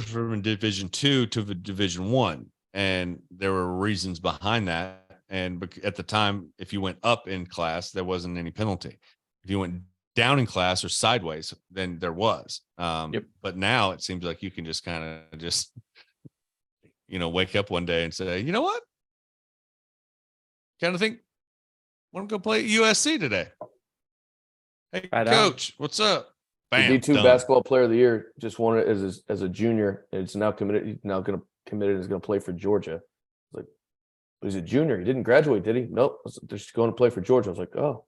from Division II to Division I, and there were reasons behind that. And at the time, if you went up in class, there wasn't any penalty. If you went down in class or sideways, then there was. But now it seems like you can just kind of wake up one day and say, you know what? Kind of think, I want to go play at USC today. Hey, coach, what's up? Bam, the D2 basketball player of the year just won it as a junior. And it's now committed. He's now going to committed and is going to play for Georgia. It's like, but he's a junior. He didn't graduate, did he? Nope. They're just going to play for Georgia. I was like, oh,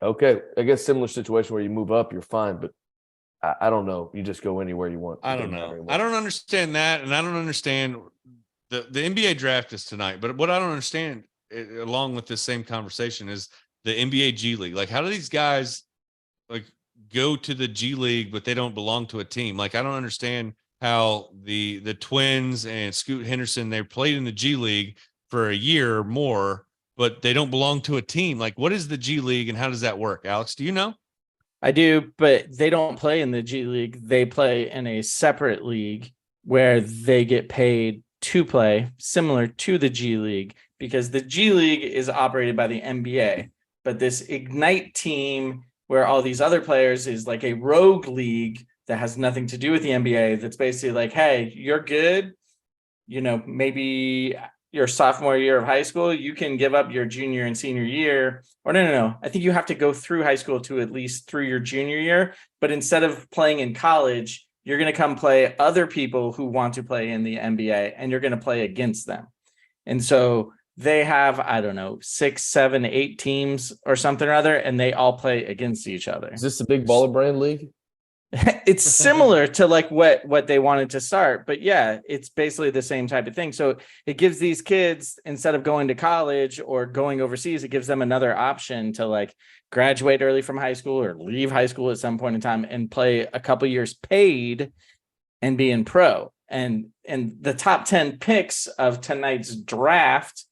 okay. I guess similar situation where you move up, you're fine. But I don't know. You just go anywhere you want. I don't know. I don't understand that. And I don't understand the NBA draft is tonight. But what I don't understand, along with this same conversation, is the NBA G League. Like, how do these guys go to the G League, but they don't belong to a team? Like, I don't understand how the Twins and Scoot Henderson, they played in the G League for a year or more, but they don't belong to a team. Like, what is the G League and how does that work? Alex, do you know? I do, but they don't play in the G League. They play in a separate league where they get paid to play, similar to the G League, because the G League is operated by the NBA, but this Ignite team where all these other players is like a rogue league that has nothing to do with the NBA. That's basically like, hey, you're good. Maybe, your sophomore year of high school, you can give up your junior and senior year. Or no. I think you have to go through high school to at least through your junior year. But instead of playing in college, you're going to come play other people who want to play in the NBA, and you're going to play against them. And so they have, I don't know, 6, 7, 8 teams or something or other, and they all play against each other. Is this the big baller brand league? It's similar to like what they wanted to start, but yeah, it's basically the same type of thing. So it gives these kids, instead of going to college or going overseas, it gives them another option to like graduate early from high school or leave high school at some point in time and play a couple years paid and be in pro. And the top 10 picks of tonight's draft,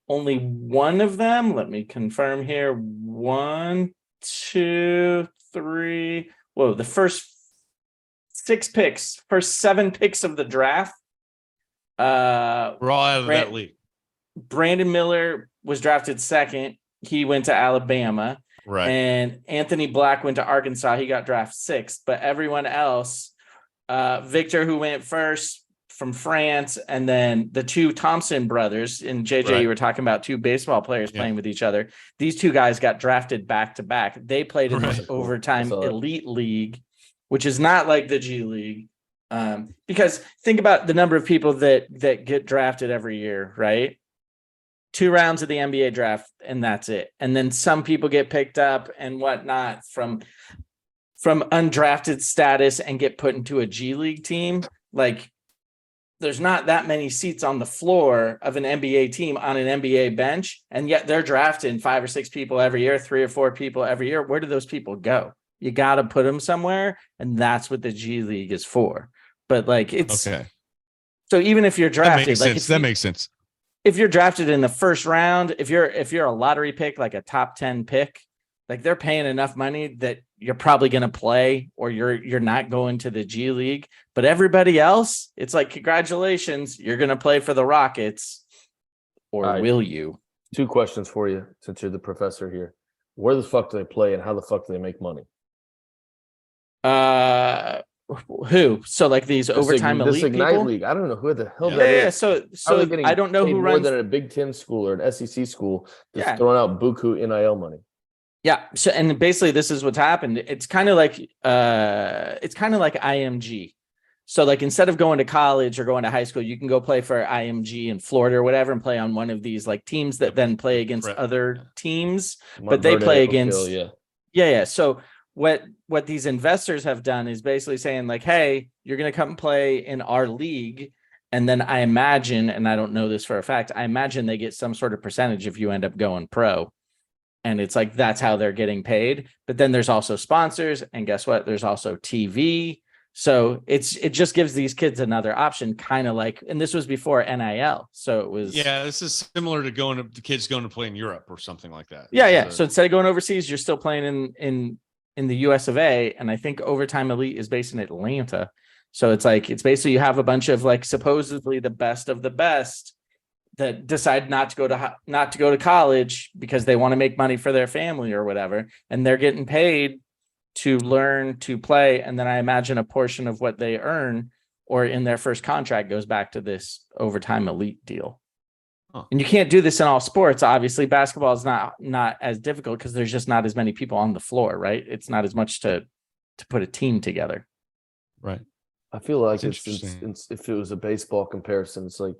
only one of them, let me confirm here, 1, 2, 3. Whoa, the first 7 picks of the draft. We're all out of that league. Brandon Miller was drafted second. He went to Alabama. Right. And Anthony Black went to Arkansas. He got drafted 6th. But everyone else, Victor, who went first from France, and then the 2 Thompson brothers, and JJ, right. You were talking about 2 baseball players playing with each other. These 2 guys got drafted back to back. They played in this overtime elite league, which is not like the G League. Because think about the number of people that get drafted every year, right? 2 rounds of the NBA draft, and that's it. And then some people get picked up and whatnot from undrafted status and get put into a G League team. Like, there's not that many seats on the floor of an NBA team on an NBA bench, and yet they're drafting 5 or 6 people every year, 3 or 4 people every year. Where do those people go? You got to put them somewhere, and that's what the G League is for. But like, it's okay. So even if you're drafted, that makes sense. If you're drafted in the first round, if you're a lottery pick, like a top 10 pick, like they're paying enough money that you're probably going to play, or you're not going to the G League. But everybody else, it's like, congratulations, you're going to play for the Rockets, or will you? 2 questions for you, since you're the professor here. Where the fuck do they play, and how the fuck do they make money? Who? So like these overtime elite Ignite people? League. I don't know who the hell that is. Yeah. So I don't know who runs more than a Big Ten school or an SEC school that's throwing out buku NIL money. Yeah. So, and basically this is what's happened. It's kind of like IMG. So like, instead of going to college or going to high school, you can go play for IMG in Florida or whatever and play on one of these like teams that then play against other teams, but they play against. Yeah. So what these investors have done is basically saying like, hey, you're going to come play in our league. And then I imagine, and I don't know this for a fact, I imagine they get some sort of percentage if you end up going pro. And it's like, that's how they're getting paid. But then there's also sponsors, and guess what? There's also TV. So it just gives these kids another option, kind of like, and this was before NIL. So it was. Yeah, this is similar to the kids going to play in Europe or something like that. Yeah. So instead of going overseas, you're still playing in the US of A. And I think Overtime Elite is based in Atlanta. So it's basically, you have a bunch of like supposedly the best of the best that decide not to go to college because they want to make money for their family or whatever. And they're getting paid to learn to play. And then I imagine a portion of what they earn or in their first contract goes back to this Overtime Elite deal. Huh. And you can't do this in all sports. Obviously, basketball is not as difficult because there's just not as many people on the floor, right? It's not as much to put a team together. Right. I feel like if it was a baseball comparison, it's like,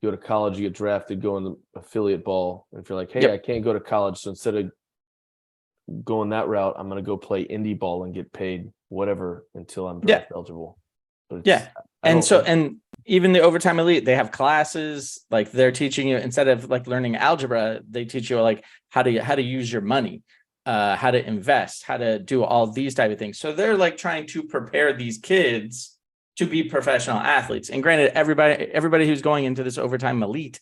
you go to college, you get drafted, go in the affiliate ball. And if you're like, hey, I can't go to college, so instead of going that route, I'm going to go play indie ball and get paid whatever until I'm draft eligible. But and even the Overtime Elite, they have classes, like they're teaching you, instead of like learning algebra, they teach you like how to use your money, how to invest, how to do all these type of things. So they're like trying to prepare these kids to be professional athletes. And granted, everybody who's going into this Overtime Elite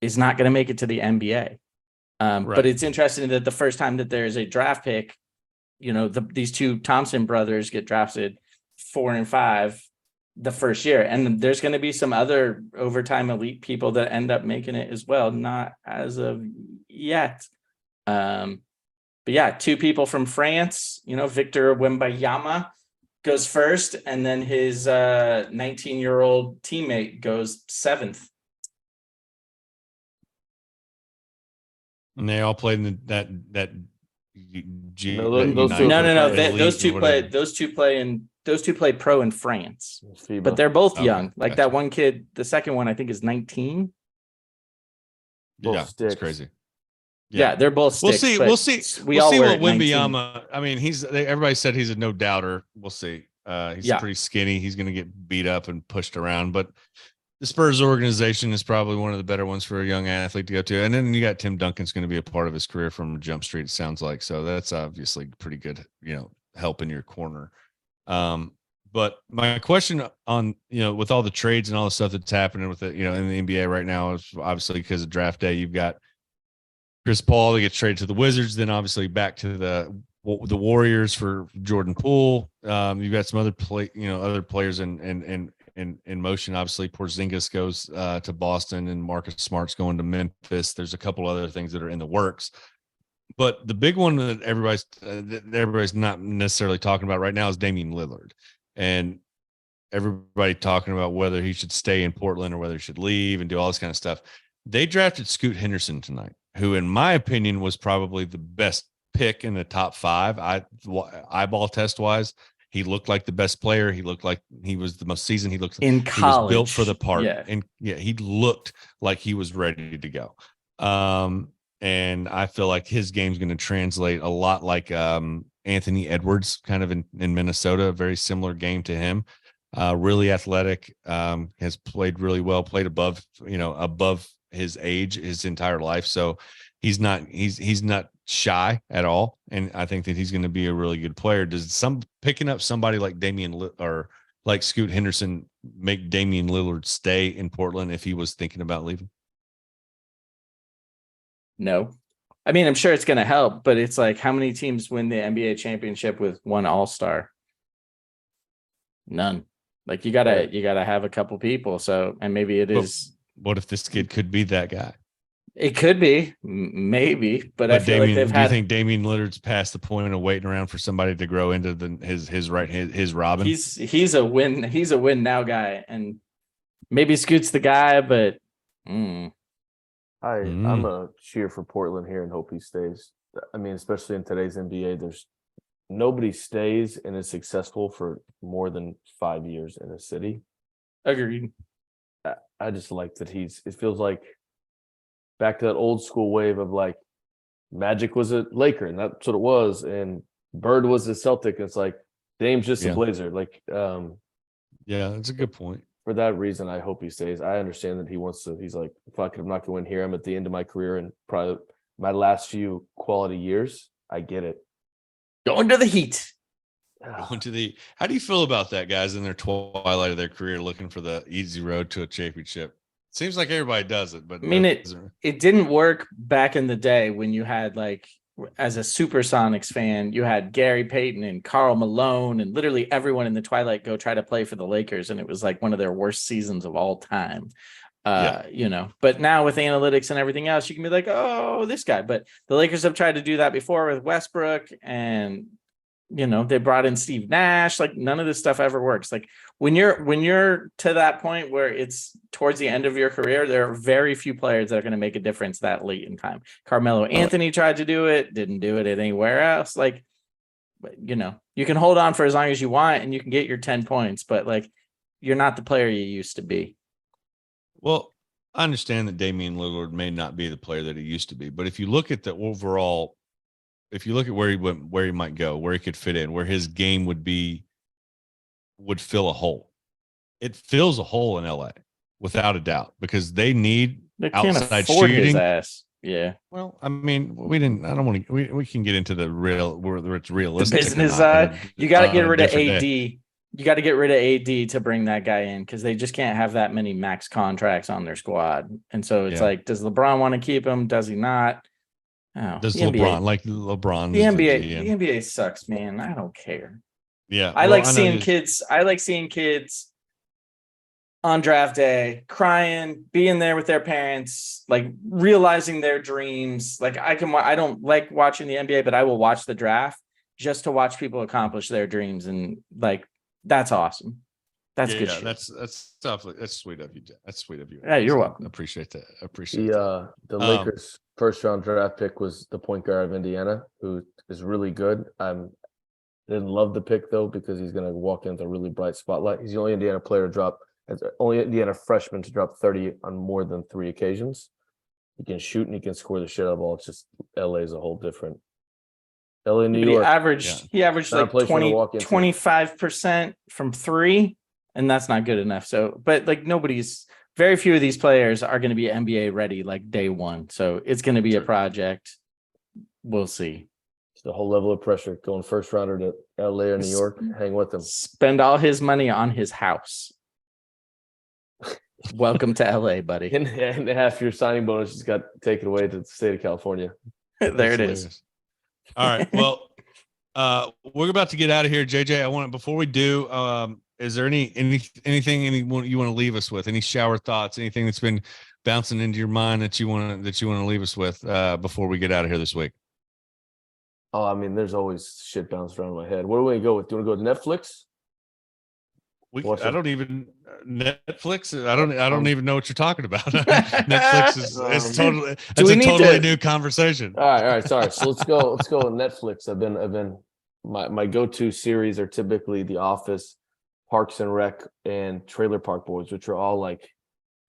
is not going to make it to the NBA. But it's interesting that the first time that there's a draft pick, these 2 Thompson brothers get drafted 4 and 5 the first year. And there's going to be some other Overtime Elite people that end up making it as well. Not as of yet. But yeah, 2 people from France, Victor Wembanyama goes first, and then his 19-year-old teammate goes 7th. And they all played in that those two play pro in France, FIBA. But they're both young. Like that one kid, the second one I think is 19. Yeah, it's crazy. Yeah, they're both sticks. We'll see what Wembanyama. I mean, everybody said he's a no doubter. We'll see. He's pretty skinny. He's going to get beat up and pushed around, but the Spurs organization is probably one of the better ones for a young athlete to go to. And then you got Tim Duncan's going to be a part of his career from Jump Street, it sounds like. So that's obviously pretty good, help in your corner. But my question on, with all the trades and all the stuff that's happening with it, in the NBA right now is obviously because of draft day, you've got Chris Paul that gets traded to the Wizards, then obviously back to the Warriors for Jordan Poole. You've got some other other players in motion. Obviously, Porzingis goes to Boston, and Marcus Smart's going to Memphis. There's a couple other things that are in the works, but the big one that everybody's not necessarily talking about right now is Damian Lillard, and everybody talking about whether he should stay in Portland or whether he should leave and do all this kind of stuff. They drafted Scoot Henderson tonight, who, in my opinion, was probably the best pick in the top 5. Eyeball test wise, he looked like the best player. He looked like he was the most seasoned. He looked in college. He was built for the part. Yeah. And he looked like he was ready to go. And I feel like his game's going to translate a lot like Anthony Edwards, kind of in Minnesota, a very similar game to him. Really athletic, has played really well, played above his age his entire life. So he's not shy at all. And I think that he's going to be a really good player. Does picking up somebody like or like Scoot Henderson make Damian Lillard stay in Portland if he was thinking about leaving? No. I mean, I'm sure it's going to help, but it's like, how many teams win the NBA championship with one all-star? None. Like you gotta have a couple people. So, and maybe it is. What if this kid could be that guy? It could be, maybe, but I feel like they've had. Do you think Damian Lillard's past the point of waiting around for somebody to grow into his Robin? He's a win now guy, and maybe Scoot's the guy, but I'm a cheer for Portland here and hope he stays. I mean, especially in today's NBA, there's nobody stays and is successful for more than 5 years in a city. Agreed. I just like that it feels like back to that old school wave of like Magic was a Laker and that's what it was, and Bird was a Celtic. It's like Dame's just a Blazer. Like, yeah, that's a good point. For that reason, I hope he stays. I understand that he's like, fuck it, I'm not going to win here. I'm at the end of my career and probably my last few quality years. I get it. Going to the Heat. How do you feel about that, guys, in their twilight of their career looking for the easy road to a championship? Seems like everybody does it, but I mean, it didn't work back in the day when you had, like, as a Supersonics fan, you had Gary Payton and Karl Malone and literally everyone in the twilight go try to play for the Lakers, and it was like one of their worst seasons of all time. But now with analytics and everything else, you can be like, oh, this guy. But the Lakers have tried to do that before with Westbrook, and they brought in Steve Nash. Like, none of this stuff ever works. Like, when you're to that point where it's towards the end of your career, there are very few players that are going to make a difference that late in time. Carmelo Anthony tried to do it, didn't do it anywhere else. Like, you can hold on for as long as you want and you can get your 10 points, but like, you're not the player you used to be. Well, I understand that Damian Lillard may not be the player that he used to be, but if you look at the overall, if you look at where he went, where he might go, where he could fit in, where his game would fill a hole. It fills a hole in LA without a doubt, because they need outside shooting. His ass. Yeah. Well, I mean, we can get into the real, whether it's realistic. The business side. You got to get rid of AD. You got to get rid of AD to bring that guy in, because they just can't have that many max contracts on their squad. And so it's like, does LeBron want to keep him? Does he not? Oh, does LeBron LeBron? The NBA sucks, man. I don't care. Yeah. I like seeing kids on draft day crying, being there with their parents, like realizing their dreams. Like, I don't like watching the NBA, but I will watch the draft just to watch people accomplish their dreams. And like, that's awesome. That's good. Shit. That's tough. That's sweet of you. That's sweet of you. Yeah, you're welcome. Appreciate that. Appreciate that. The Lakers' first round draft pick was the point guard of Indiana, who is really good. I didn't love the pick though because he's going to walk into a really bright spotlight. He's the only Indiana freshman to drop 30 on more than 3 occasions. He can shoot and he can score the shit out of the ball. It's just LA is a whole different. LA, New York. He averaged like 25% from 3, and that's not good enough. So, but like very few of these players are going to be NBA ready like day one. So it's going to be a project. We'll see. It's the whole level of pressure going first rounder to LA or New York. Hang with them. Spend all his money on his house. Welcome to LA, buddy. And half your signing bonus just got taken away to the state of California. There it is. All right. Well, we're about to get out of here, JJ. Before we do, is there anything you want to leave us with? Any shower thoughts? Anything that's been bouncing into your mind that you want to leave us with before we get out of here this week? Oh, I mean, there's always shit bouncing around my head. What do we go with? Do you want to go with Netflix? I don't even Netflix. I don't even know what you're talking about. Netflix is totally. It's a totally new conversation. All right. Sorry. So let's go with Netflix. I've been my go-to series are typically The Office, Parks and Rec, and Trailer Park Boys, which are all like.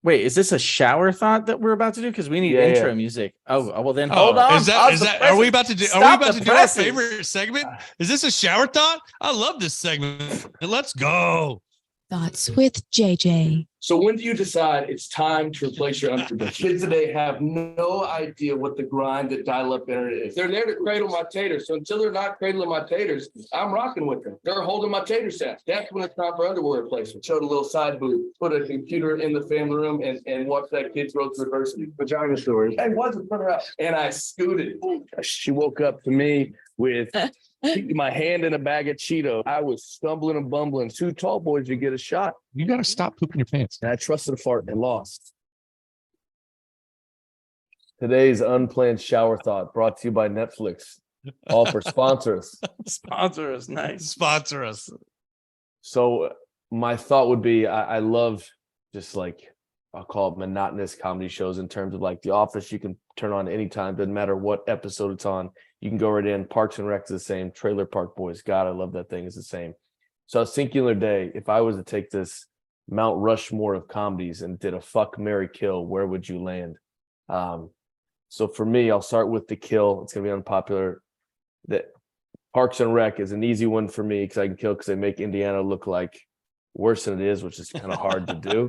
Wait, is this a shower thought that we're about to do? Because we need intro music. Oh, well then hold on. Is that? Are we about to do? Are we about to do our favorite segment? Is this a shower thought? I love this segment. Let's go. Thoughts with JJ. So when do you decide it's time to replace your underwear? Kids today have no idea what the grind that dial-up internet is. They're there to cradle my taters. So until they're not cradling my taters, I'm rocking with them. They're holding my tater sacks. That's when it's time for underwear replacement. Showed a little side boob, put a computer in the family room and watch that kid's road to adversity. Vagina story. Hey, what's it? Put her out. And I scooted. She woke up to me with my hand in a bag of Cheetos. I was stumbling and bumbling. 2 tall boys to get a shot. You got to stop pooping your pants. And I trusted a fart and lost. Today's unplanned shower thought brought to you by Netflix. Offer sponsors. Sponsor us. Nice. Sponsor us. So my thought would be I love just like I'll call it monotonous comedy shows in terms of like The Office. You can turn on anytime. Doesn't matter what episode it's on. You can go right in. Parks and Rec is the same. Trailer Park Boys. God, I love that thing. It's the same. So I was thinking the other day, if I was to take this Mount Rushmore of comedies and did a fuck, marry, kill, where would you land? So for me, I'll start with the kill. It's going to be unpopular. That Parks and Rec is an easy one for me because I can kill because they make Indiana look like worse than it is, which is kind of hard to do.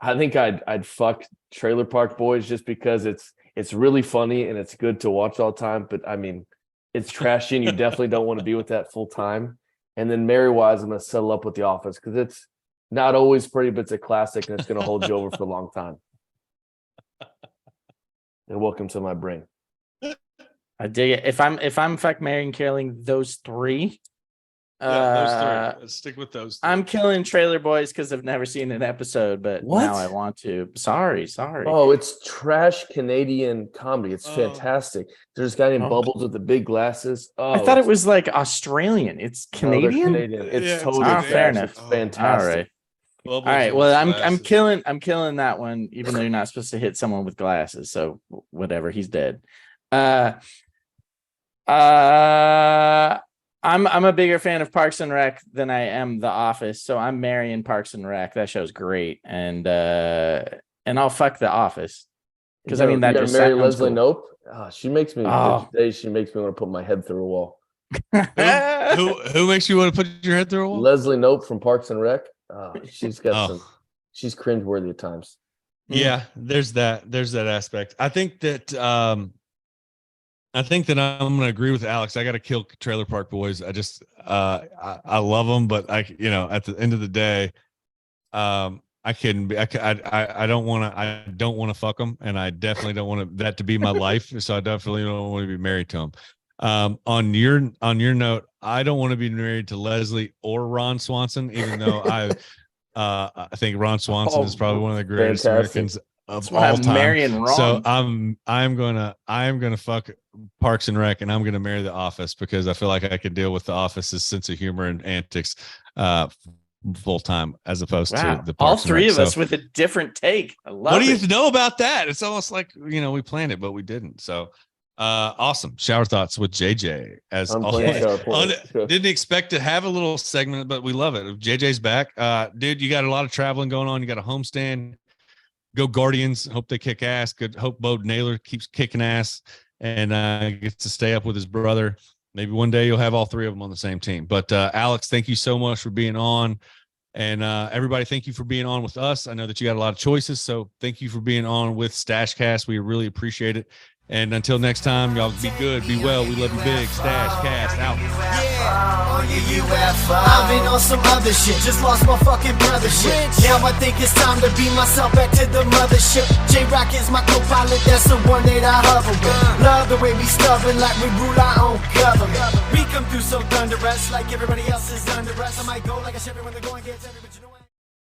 I think I'd fuck Trailer Park Boys just because it's really funny and it's good to watch all the time. But I mean, it's trashy and you definitely don't want to be with that full time. And then Mary Wise, I'm going to settle up with The Office because it's not always pretty, but it's a classic and it's going to hold you over for a long time. And welcome to my brain. I dig it. If I'm fuck, marrying, killing those 3. Those 3. Let's stick with those 3. I'm killing Trailer Boys because I've never seen an episode, but now I want to. Sorry. Oh, it's trash Canadian comedy. It's fantastic. There's a guy named Bubbles with the big glasses. Oh, I thought it was like Australian. It's Canadian. It's totally fair enough. It's fantastic. All right. Well, I'm killing that one, even though you're not supposed to hit someone with glasses. So whatever, he's dead. I'm a bigger fan of Parks and Rec than I am The Office, so I'm marrying Parks and Rec. That show's great, and I'll fuck The Office because I mean that just marry Leslie Knope. She makes me. She makes me want to put my head through a wall. Who makes you want to put your head through a wall? Leslie Knope from Parks and Rec. She's got she's cringeworthy at times. Yeah, there's that aspect. I think that I'm going to agree with Alex. I got to kill Trailer Park Boys. I just I love them, but at the end of the day, I don't want to fuck them, and I definitely don't want that to be my life. So I definitely don't want to be married to them. On your note, I don't want to be married to Leslie or Ron Swanson, even though I think Ron Swanson is probably one of the greatest Americans of all time. Marrying Ron. So I'm gonna fuck Parks and Rec, and I'm going to marry The Office because I feel like I could deal with The Office's sense of humor and antics full time as opposed to the Parks all three and Rec. of us with a different take. I love what do it. you know about that? It's almost like, we planned it, but we didn't. So awesome. Shower thoughts with JJ as always. Didn't expect to have a little segment, but we love it. JJ's back. Dude, you got a lot of traveling going on. You got a homestand. Go Guardians. Hope they kick ass. Good. Hope Bo Naylor keeps kicking ass and gets to stay up with his brother. Maybe one day you'll have all three of them on the same team. But Alex, thank you so much for being on. And everybody, thank you for being on with us. I know that you got a lot of choices, so thank you for being on with Stashcast. We really appreciate it. And until next time, y'all be good, be well. We love you big. Stashcast out. Yeah, on your UFO. I've been on some other shit, just lost my fucking brother shit. Now I think it's time to beam myself back to the mothership. J-Rock is my co-pilot, that's the one that I hover with. Love the way we stubborn, like we rule our own government. We come through so thunderous, like everybody else is under us. I might go like a Chevy when the going gets heavy, but you know